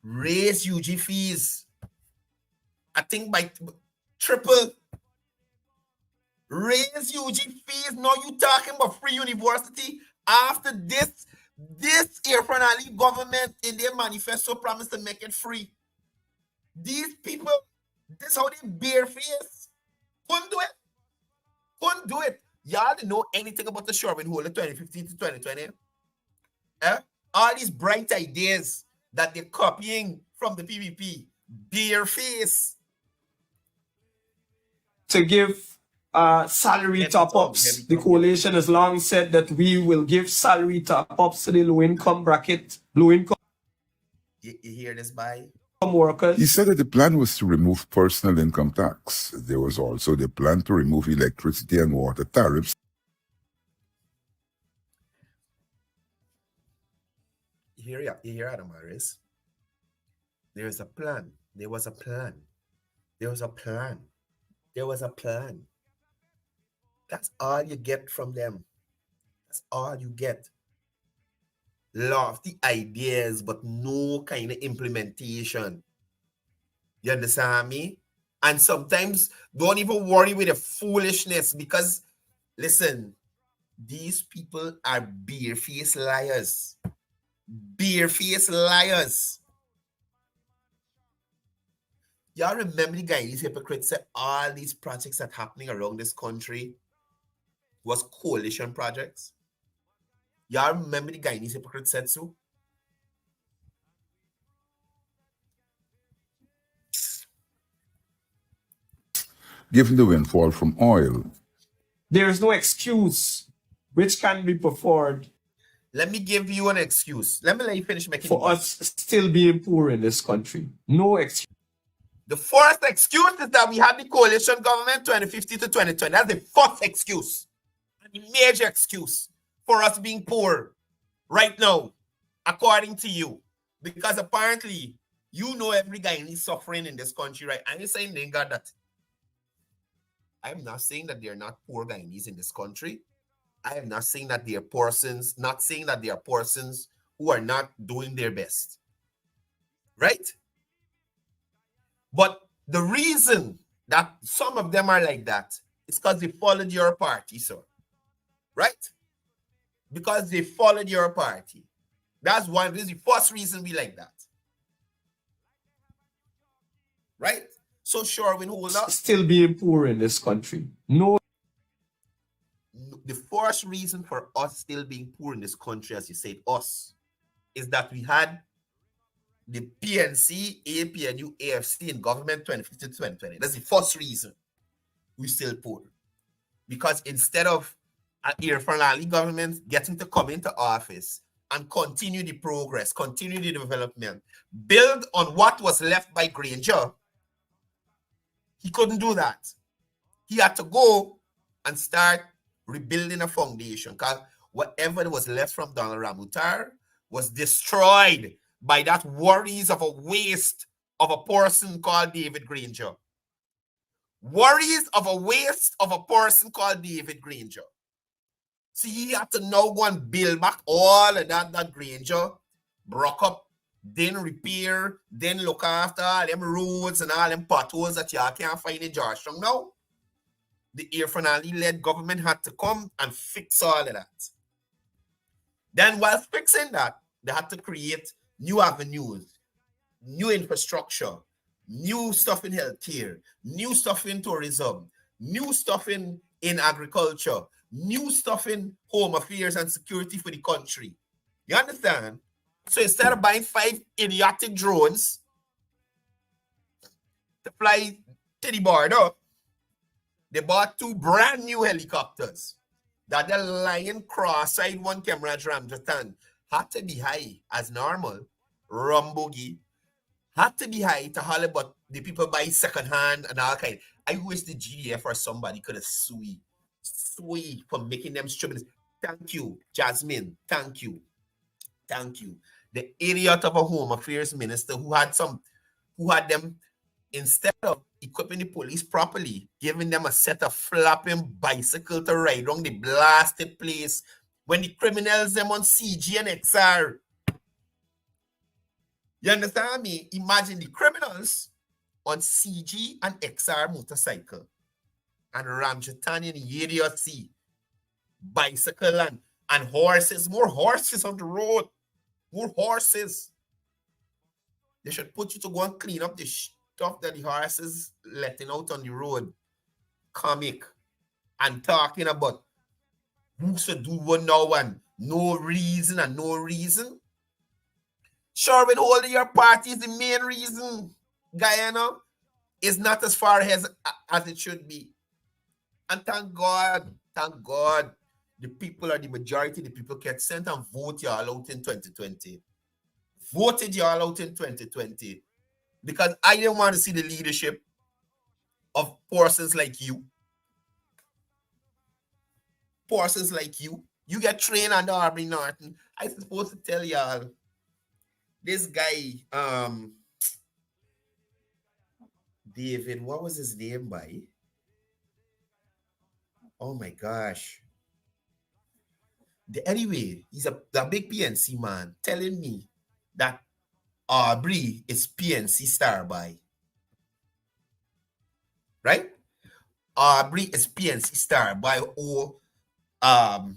Raise UG fees. I think by triple. Raise UG fees. Now you talking about free university after this Irfan Ali government in their manifesto promised to make it free. These people, this is how they bare face. Couldn't do it. Y'all didn't know anything about the Sherwin Hole in 2015 to 2020. All these bright ideas that they're copying from the PVP, bare face. To give salary top-ups. The coalition has long said that we will give salary top-ups to the low-income bracket, low-income. You hear this, by? Workers. He said that the plan was to remove personal income tax. There was also the plan to remove electricity and water tariffs. You hear Adam Harris? There was a plan. That's all you get from them. That's all you get. Lofty ideas, but no kind of implementation. You understand me? And sometimes don't even worry with the foolishness because, listen, these people are bare-faced liars. Bare-faced liars. Y'all remember the guy, these hypocrites said all these projects that happening around this country was coalition projects? Y'all remember the guy, these hypocrites said so? Given the windfall from oil, there is no excuse which can be performed. Let me give you an excuse. Let you finish making for us still being poor in this country. No excuse. The first excuse is that we had the coalition government 2015 to 2020. That's the first excuse. And the major excuse for us being poor right now, according to you. Because apparently, you know every guy is suffering in this country, right? And you're saying they got that. I'm not saying that they're not poor Guyanese in this country. I am not saying that they are persons, who are not doing their best. Right? But the reason that some of them are like that is because they followed your party, sir. Right? Because they followed your party. This is the first reason we like that. Right? So sure, we hold up. Still being poor in this country. No. The first reason for us still being poor in this country, as you said, us, is that we had the PNC, APNU, AFC in government 2015 to 2020. That's the first reason we're still poor. Because instead of an Irfan Ali government getting to come into office and continue the progress, continue the development, build on what was left by Granger, he couldn't do that. He had to go and start rebuilding a foundation because whatever was left from Donald Ramutar was destroyed by that worries of a waste of a person called David Granger. Worries of a waste of a person called David Granger. See, he had to now go and build back all of that Granger broke up, then repair, then look after all them roads and all them potholes that y'all can't find in Georgetown now. The Air Finale-led government had to come and fix all of that. Then while fixing that, they had to create new avenues, new infrastructure, new stuff in healthcare, new stuff in tourism, new stuff in agriculture, new stuff in home affairs and security for the country. You understand? So instead of buying 5 idiotic drones to fly to the border, they bought 2 brand new helicopters that they're lying cross-eyed one camera Ramjatan had to be high as normal. Rumbogi had to be high to holler, but the people buy second-hand and all kind. I wish the GDF or somebody could have sued for making them stupid. Thank you, Jasmine. Thank you. Thank you. The idiot of a home affairs minister who had them, instead of equipping the police properly, giving them a set of flapping bicycle to ride around the blasted place when the criminals them on CG and XR. You understand me? Imagine the criminals on CG and XR motorcycle and Ramjatan in the idiocy, bicycle and horses, more horses on the road. More horses. They should put you to go and clean up the stuff that the horses letting out on the road. Comic. And talking about who should do one now and no reason and no reason. Sure, with holding your party is the main reason. Guyana is not as far as it should be. And thank God, the people are the majority. The people get sent and vote y'all out in 2020. Voted y'all out in 2020 because I didn't want to see the leadership of persons like you. Persons like you. You get trained under Aubrey Norton. I supposed to tell y'all this guy, David, what was his name by? Oh my gosh. Anyway, he's a big PNC man telling me that Aubrey is PNC star by. Right? Aubrey is PNC star by, or Aubrey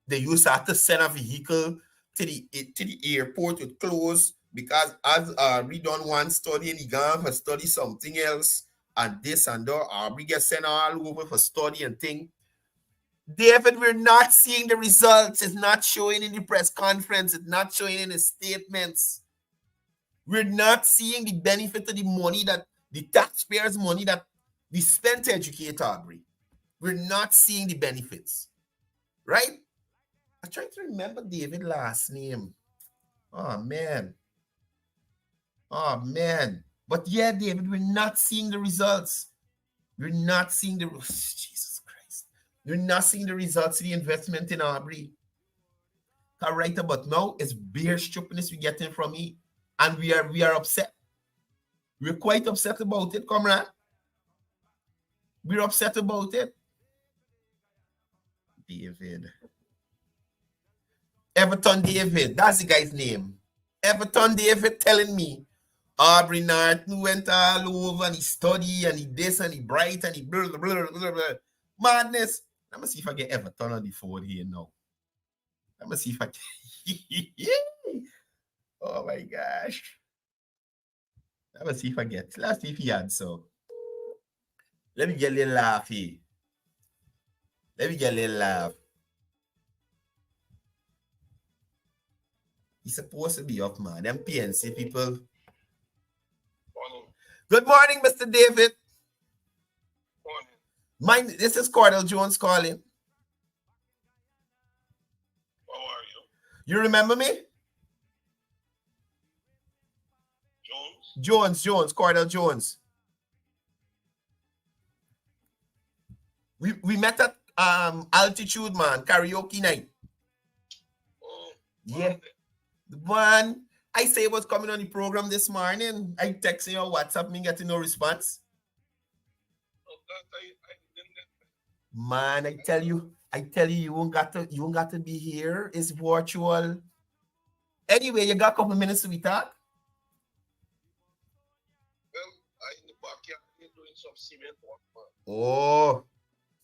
they used to have to send a vehicle to the airport with clothes because as Aubrey done one study and he gone for study something else and this and that, Aubrey gets sent all over for study and thing. David, we're not seeing the results. It's not showing in the press conference. It's not showing in the statements. We're not seeing the benefit of the money that the taxpayers' money that we spent to educate Aubrey. We're not seeing the benefits. Right? I'm trying to remember David's last name. Oh, man. But yeah, David, we're not seeing the results. We're not seeing the... Jesus Christ. We're not seeing the results of the investment in Aubrey. Right about now, it's bare stupidness we're getting from me. And we are upset. We're quite upset about it, comrade. We're upset about it. David. Everton David. That's the guy's name. Everton David telling me Aubrey Norton went all over and he studied and he this and he bright and he blah, blah, blah, blah, blah. Madness. Let me see if I get Everton on the phone here now. Let me see if I can. Oh my gosh. Let's see if I get. Let's see if he had so. Let me get a little laugh here. Let me get a little laugh. He's supposed to be up, man. Them PNC people. Morning. Good morning, Mr. David. Morning. This is Courdel Jones calling. How are you? You remember me? Jones, Courdel Jones. We met at Altitude, man, karaoke night. Oh, yeah. The one I say was coming on the program this morning. I texted you on WhatsApp, me getting no response. Man, I tell you, you won't got to be here. It's virtual. Anyway, you got a couple minutes to be talk. Well, I in the backyard doing some cement work, man. Oh,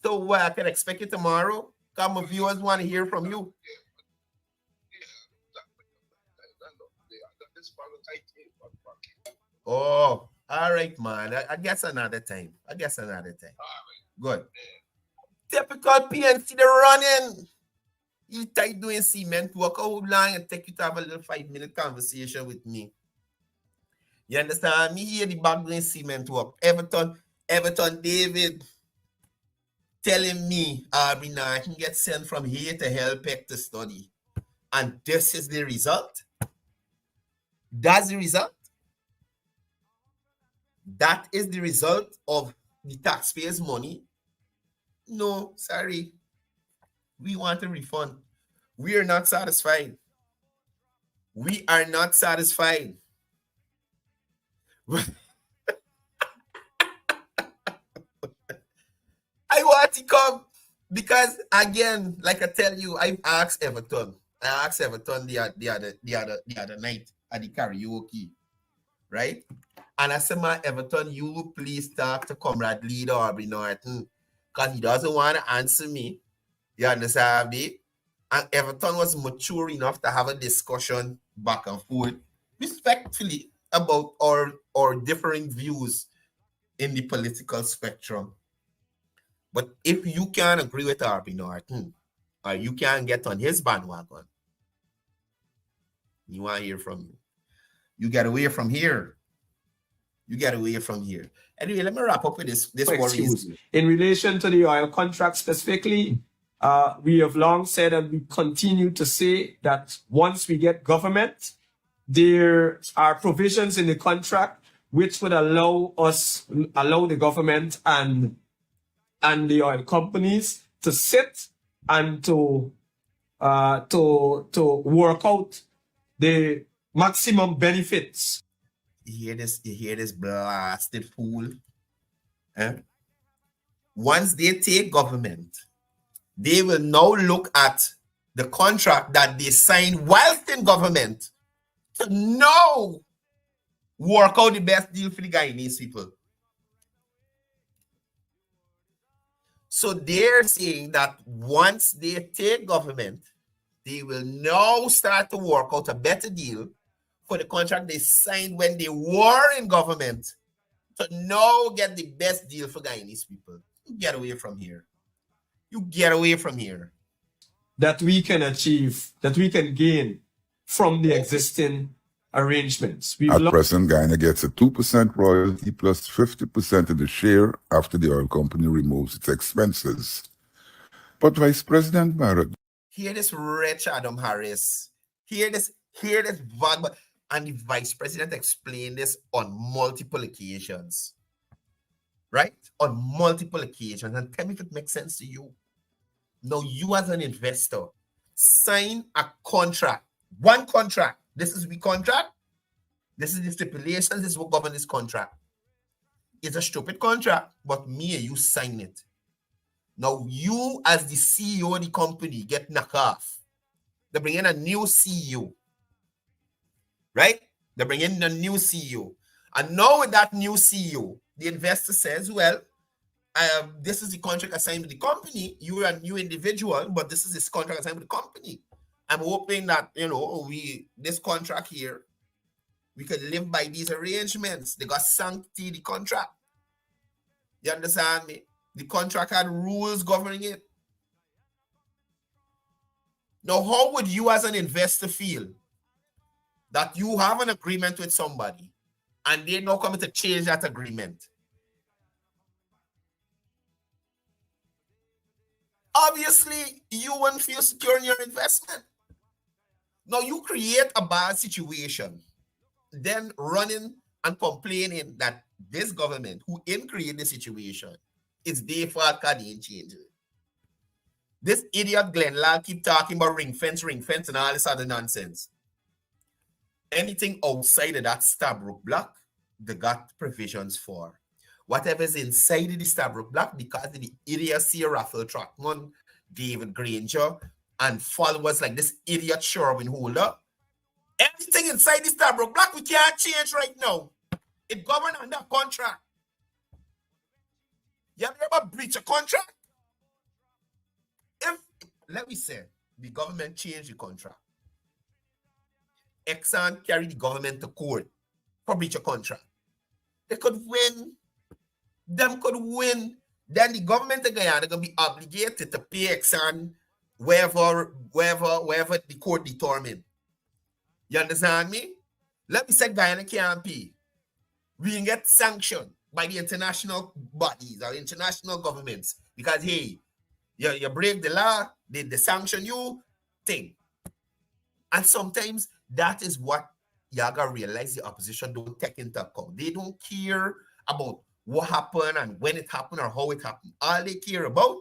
so what? I can expect you tomorrow. Come, my viewers want to hear from you. Oh, all right, man. I guess another time. All right. Good. Typical PNC, the running. You tight doing cement work. How long it take you to have a little 5-minute conversation with me? You understand? Me here the back doing cement work. Everton David telling me, I can get sent from here to Helpec to study. And this is the result. That's the result. That is the result of the taxpayers' money. No, sorry. We want a refund. We are not satisfied. We are not satisfied. I want to come because, again, like I tell you, I asked Everton the other night at the karaoke, right? And I said, "My Everton, you please talk to Comrade Leader Aubrey Norton because he doesn't want to answer me." You understand me? And Everton was mature enough to have a discussion back and forth respectfully about our differing views in the political spectrum. But if you can't agree with Aubrey Norton or you can't get on his bandwagon, you want to hear from you. You get away from here. Anyway, let me wrap up with this worries. In relation to the oil contract specifically, we have long said and we continue to say that once we get government, there are provisions in the contract which would allow the government and the oil companies to sit and to work out the maximum benefits. You hear this blasted fool. Once they take government, they will now look at the contract that they signed whilst in government to now work out the best deal for the Guyanese people. So they're saying that once they take government, they will now start to work out a better deal for the contract they signed when they were in government to now get the best deal for Guyanese people. You get away from here. That we can achieve, that we can gain from the existing arrangements. At present, Guyana gets a 2% royalty plus 50% of the share after the oil company removes its expenses. But Vice President Barrett... Hear this rich Adam Harris. Hear this vague... And the Vice President explained this on multiple occasions. Right? On multiple occasions. And tell me if it makes sense to you. Now, you as an investor, sign a contract. One contract. This is the contract. This is the stipulations. This is what governs this contract. It's a stupid contract, but me and you sign it. Now, you as the CEO of the company get knocked off. They bring in a new CEO. Right? They bring in a new CEO. And now with that new CEO, the investor says, well, this is the contract assigned with the company. You are a new individual, but this is this contract assigned with the company. I'm hoping that, this contract here, we could live by these arrangements. They got sanctity, the contract. You understand me? The contract had rules governing it. Now, how would you as an investor feel that you have an agreement with somebody and they're now coming to change that agreement? Obviously, you won't feel secure in your investment. Now, you create a bad situation, then running and complaining that this government, who didn't create the situation, it's their fault because they ain't change it. This idiot Glenn Lal keep talking about ring fence, and all this other nonsense. Anything outside of that Stabrook block, they got provisions for. whatever is inside the Stabrook Block, because of the idiocy of Raphael Trotman, David Granger, and followers like this idiot Sherwin Holder, everything inside the Stabrook Block we can't change right now. It governed under contract. You ever breach a contract? If, let me say, the government changed the contract, Exxon carried the government to court for breach of contract. They could win. Them could win. Then the government of Guyana going to be obligated to pay Exxon wherever the court determined. You understand me? Let me say Guyana can't pay. We can get sanctioned by the international bodies or international governments because, hey, you break the law, they sanction you, thing. And sometimes that is what you gotta realize the opposition don't take into account. They don't care about what happened and when it happened or how it happened. All they care about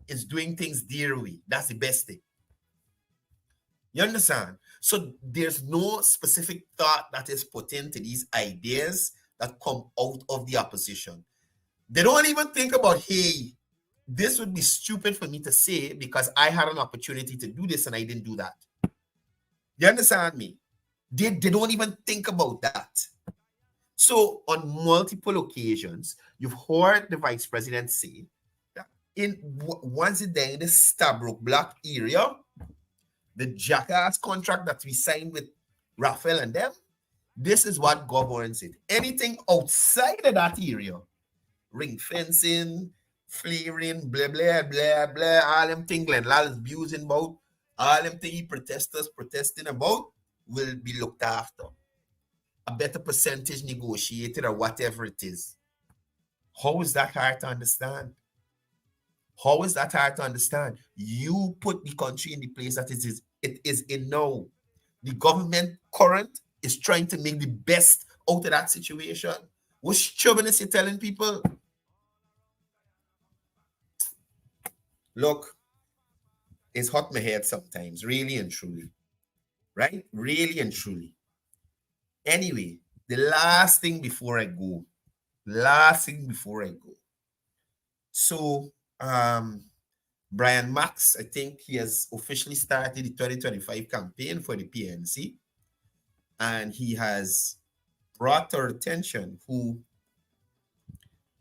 is doing things their way. That's the best thing. You understand? So there's no specific thought that is put into these ideas that come out of the opposition. They don't even think about, hey, this would be stupid for me to say because I had an opportunity to do this and I didn't do that. You understand me? They don't even think about that. So on multiple occasions, you've heard the vice president say that once it's there in the Stabrook Block area, the jackass contract that we signed with Raphael and them, this is what governs it. Anything outside of that area, ring fencing, flaring, blah, blah, blah, blah, all them things Glenn is abusing about, all them things protesters protesting about will be looked after. A better percentage negotiated or whatever it is. How is that hard to understand? How is that hard to understand? You put the country in the place that it is in now. The government current is trying to make the best out of that situation. What chauvinist you telling people? Look, it's hot my head sometimes, really and truly. Right? Really and truly. Anyway, the last thing before I go. So, Brian Max, I think he has officially started the 2025 campaign for the PNC. And he has brought to our attention who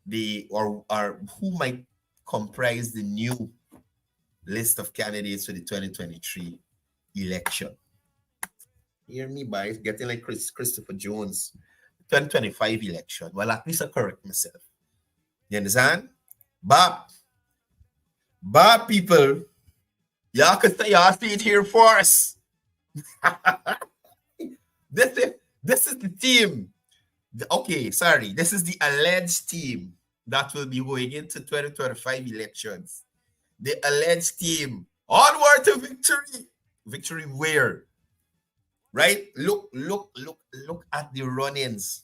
who might comprise the new list of candidates for the 2023 election. Hear me, boys, getting like Christopher Jones, 2025 election. Well, at least I correct myself. You understand? Bob, people, y'all could say y'all see it here first. This is the team. This is the alleged team that will be going into 2025 elections. The alleged team. Onward to victory. Victory where? Right? Look at the run-ins.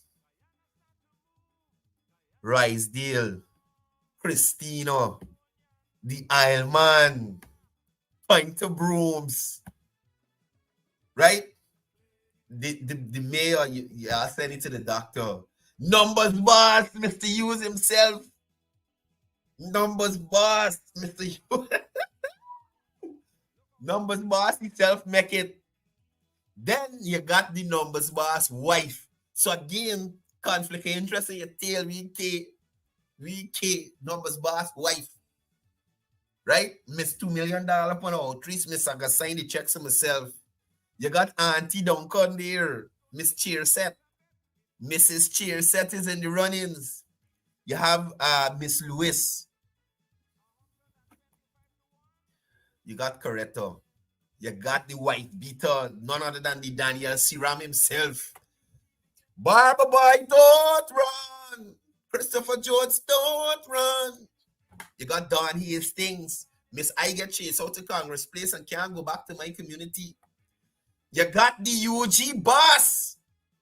Risedale, Christina, the Isleman, Pointer Brooms. Right? The mayor, you send it to the doctor. Numbers boss, Mr. Hughes himself. Numbers boss, Mr. Hughes. Numbers boss himself make it. Then you got the numbers boss wife. So again, conflict of interest in your tail, VK, numbers boss wife. Right? Miss $2 million upon our trees, Miss I got sign the checks to myself. You got Auntie Duncan there, Miss Cheerset. Mrs. Cheerset is in the run-ins. You have Miss Lewis. You got Corretto. You got the white beater, none other than the Daniel Siram himself. Barbara Boy, don't run. Christopher Jones, don't run. You got Don Hastings. Miss I get chased out to Congress Place and can't go back to my community. You got the UG boss.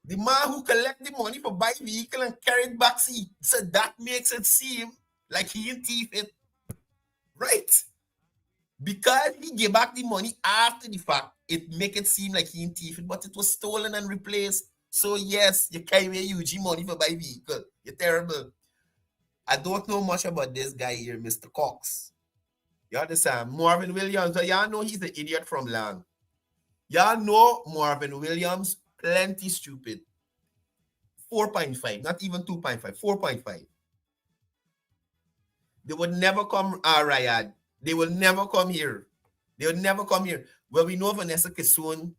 The man who collect the money for buy vehicle and carry it back. See, so that makes it seem like he didn't thief it. Right? Because he gave back the money after the fact, it make it seem like he didn't thief it, but it was stolen and replaced. So yes, you carry a UG money for buy vehicle. You're terrible. I don't know much about this guy here, Mr. Cox. You understand? Marvin Williams, y'all know he's the idiot from Lang. Y'all know Marvin Williams, plenty stupid. 4.5, not even 2.5, 4.5. They would never come, Riyadh. They will never come here. They will never come here. Well, we know Vanessa Kissoon,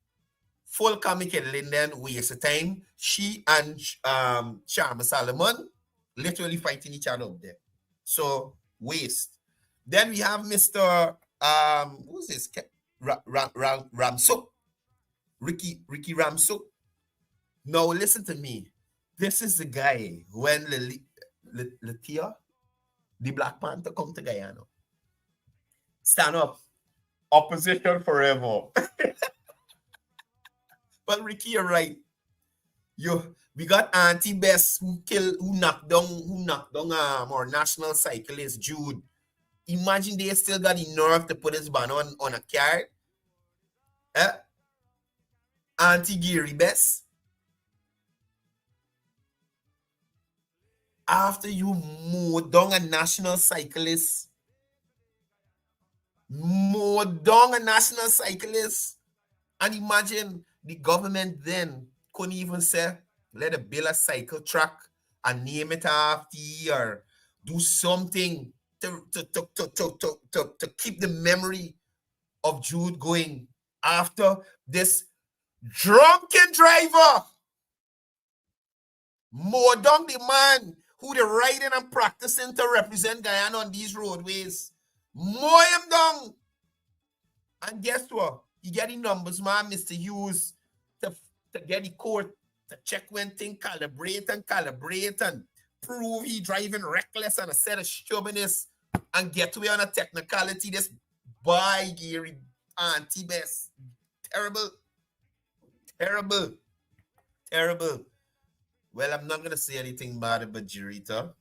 full comic and Linden, waste of time. She and Sharma Salomon literally fighting each other up there. So, waste. Then we have Mr. Who's this? Ramsuk. Ricky Ramsuk. Now, listen to me. This is the guy when Latia, the Black Panther, come to Guyana. Stand up. Opposition forever. But Ricky, you're right. We got Auntie Bess who knocked down our national cyclist Jude. Imagine they still got the nerve to put his banner on a card. Auntie Gary Bess. After you mow down a national cyclist, and imagine the government then couldn't even say, let a build a cycle track and name it after you or do something to keep the memory of Jude going after this drunken driver mowed down the man who they're riding and practicing to represent Guyana on these roadways. Mow him down. And guess what? He get the numbers, man, Mr. Hughes, to get the court to check when things calibrate and prove he driving reckless and a set of stubbornness and get away on a technicality. This by Gary Auntie Bess. Terrible. Well, I'm not going to say anything bad about Jarita.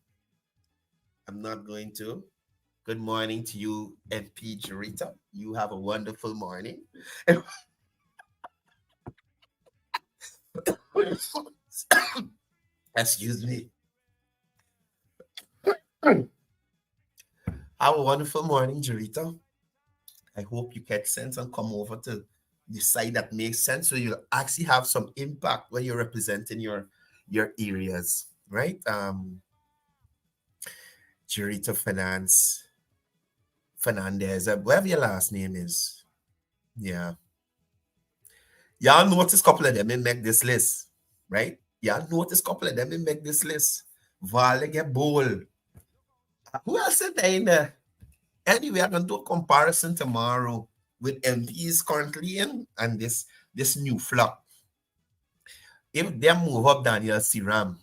I'm not going to. Good morning to you, MP Jarita. You have a wonderful morning. Excuse me. Have a wonderful morning, Jarita. I hope you catch sense and come over to the side that makes sense so you'll actually have some impact when you're representing your areas, right? Jarita Fernandez, whatever your last name is. Yeah. Y'all notice a couple of them and make this list, right? Y'all notice a couple of them and make this list. Vale get bowl. Who else is there in there? Anyway, I'm going to do a comparison tomorrow with MPs currently in and this new flock. If they move up Daniel Siram,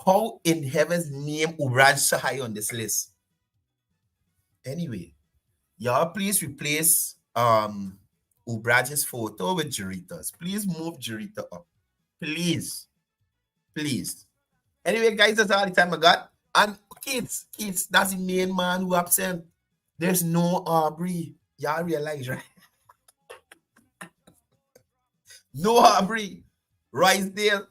how in heaven's name Ubraj so high on this list? Anyway, y'all please replace Ubraj's photo with Jarita's. Please move Jarita up. Please. Anyway, guys, that's all the time I got. And kids, that's the main man who absent. There's no Aubrey. Y'all realize, right? No Aubrey. Risedale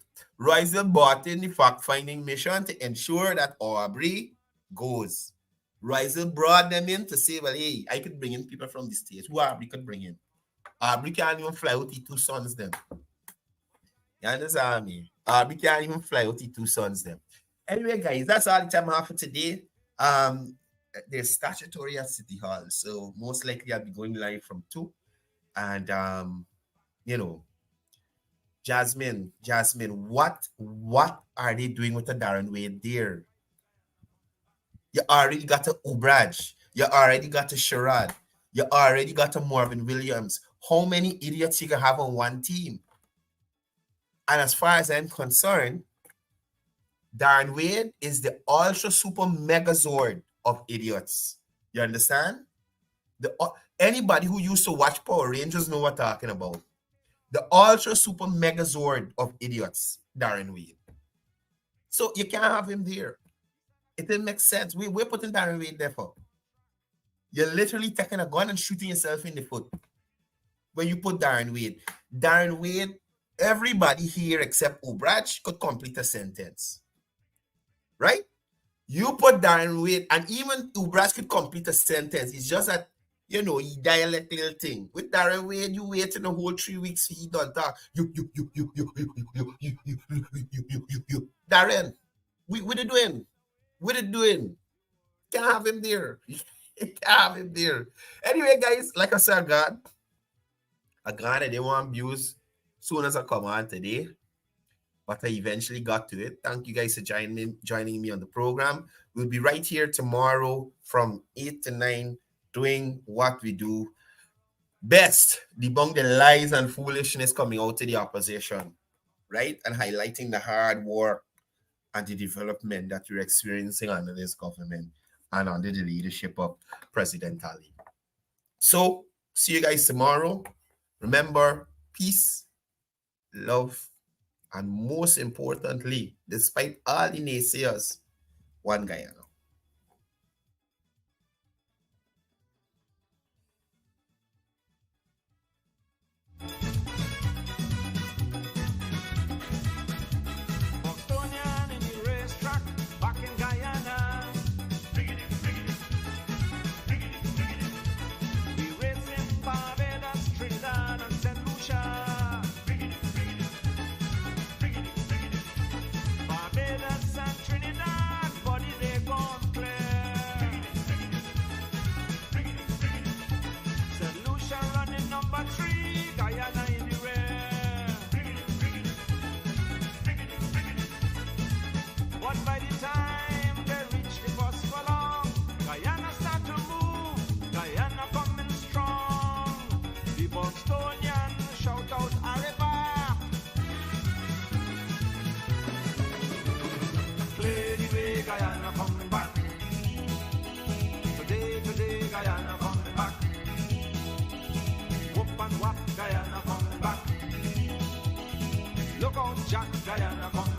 brought in the fact-finding mission to ensure that Aubrey goes. Rizel brought them in to say, well, hey, I could bring in people from the state. Who Aubrey could bring in? Aubrey can't even fly out the two sons them. You understand me? Aubrey can't even fly out the two sons them. Anyway, guys, that's all the time I have for today. There's statutory at City Hall, so most likely I'll be going live from 2. And, Jasmine, what are they doing with the Darren Wade there? You already got a Ubraj. You already got a Sherrod. You already got a Marvin Williams. How many idiots you can have on one team? And as far as I'm concerned, Darren Wade is the ultra super megazord of idiots. You understand? Anybody who used to watch Power Rangers know what I'm talking about. The ultra super megazord of idiots, Darren Wade. So you can't have him there. It didn't make sense. We're putting Darren Wade there for. You're literally taking a gun and shooting yourself in the foot when you put Darren Wade. Darren Wade, everybody here except Ubraj could complete a sentence. Right? You put Darren Wade, and even Ubras could complete a sentence. It's just that, he dialect little thing. With Darren Wade, you wait in the whole 3 weeks, he don't talk. You. Darren, what are you doing? What are you doing? Can't have him there. Can't have him there. Anyway, guys, like I said, I got it. They want views soon as I come on today. But I eventually got to it. Thank you guys for joining me on the program. We'll be right here tomorrow from 8 to 9 doing what we do best, debunk the lies and foolishness coming out to the opposition, right? And highlighting the hard work and the development that we're experiencing under this government and under the leadership of President Ali. So, see you guys tomorrow. Remember, peace, love, and most importantly, despite all the naysayers, one Guyana. Bostonian in the racetrack, back in Guyana. We race in Barbados, Trinidad, and St. Lucia. Barbados and Trinidad, body they gone clear. St. Lucia running number 3, Guyana in the rear. But by the time they reach the first furlong, Guyana start to move, Guyana coming strong. The Bostonian shout out Arriba. Play the way Guyana coming back. Today, Guyana coming back. Whoop and whap, Guyana coming back. Look out, Jack, Guyana coming back.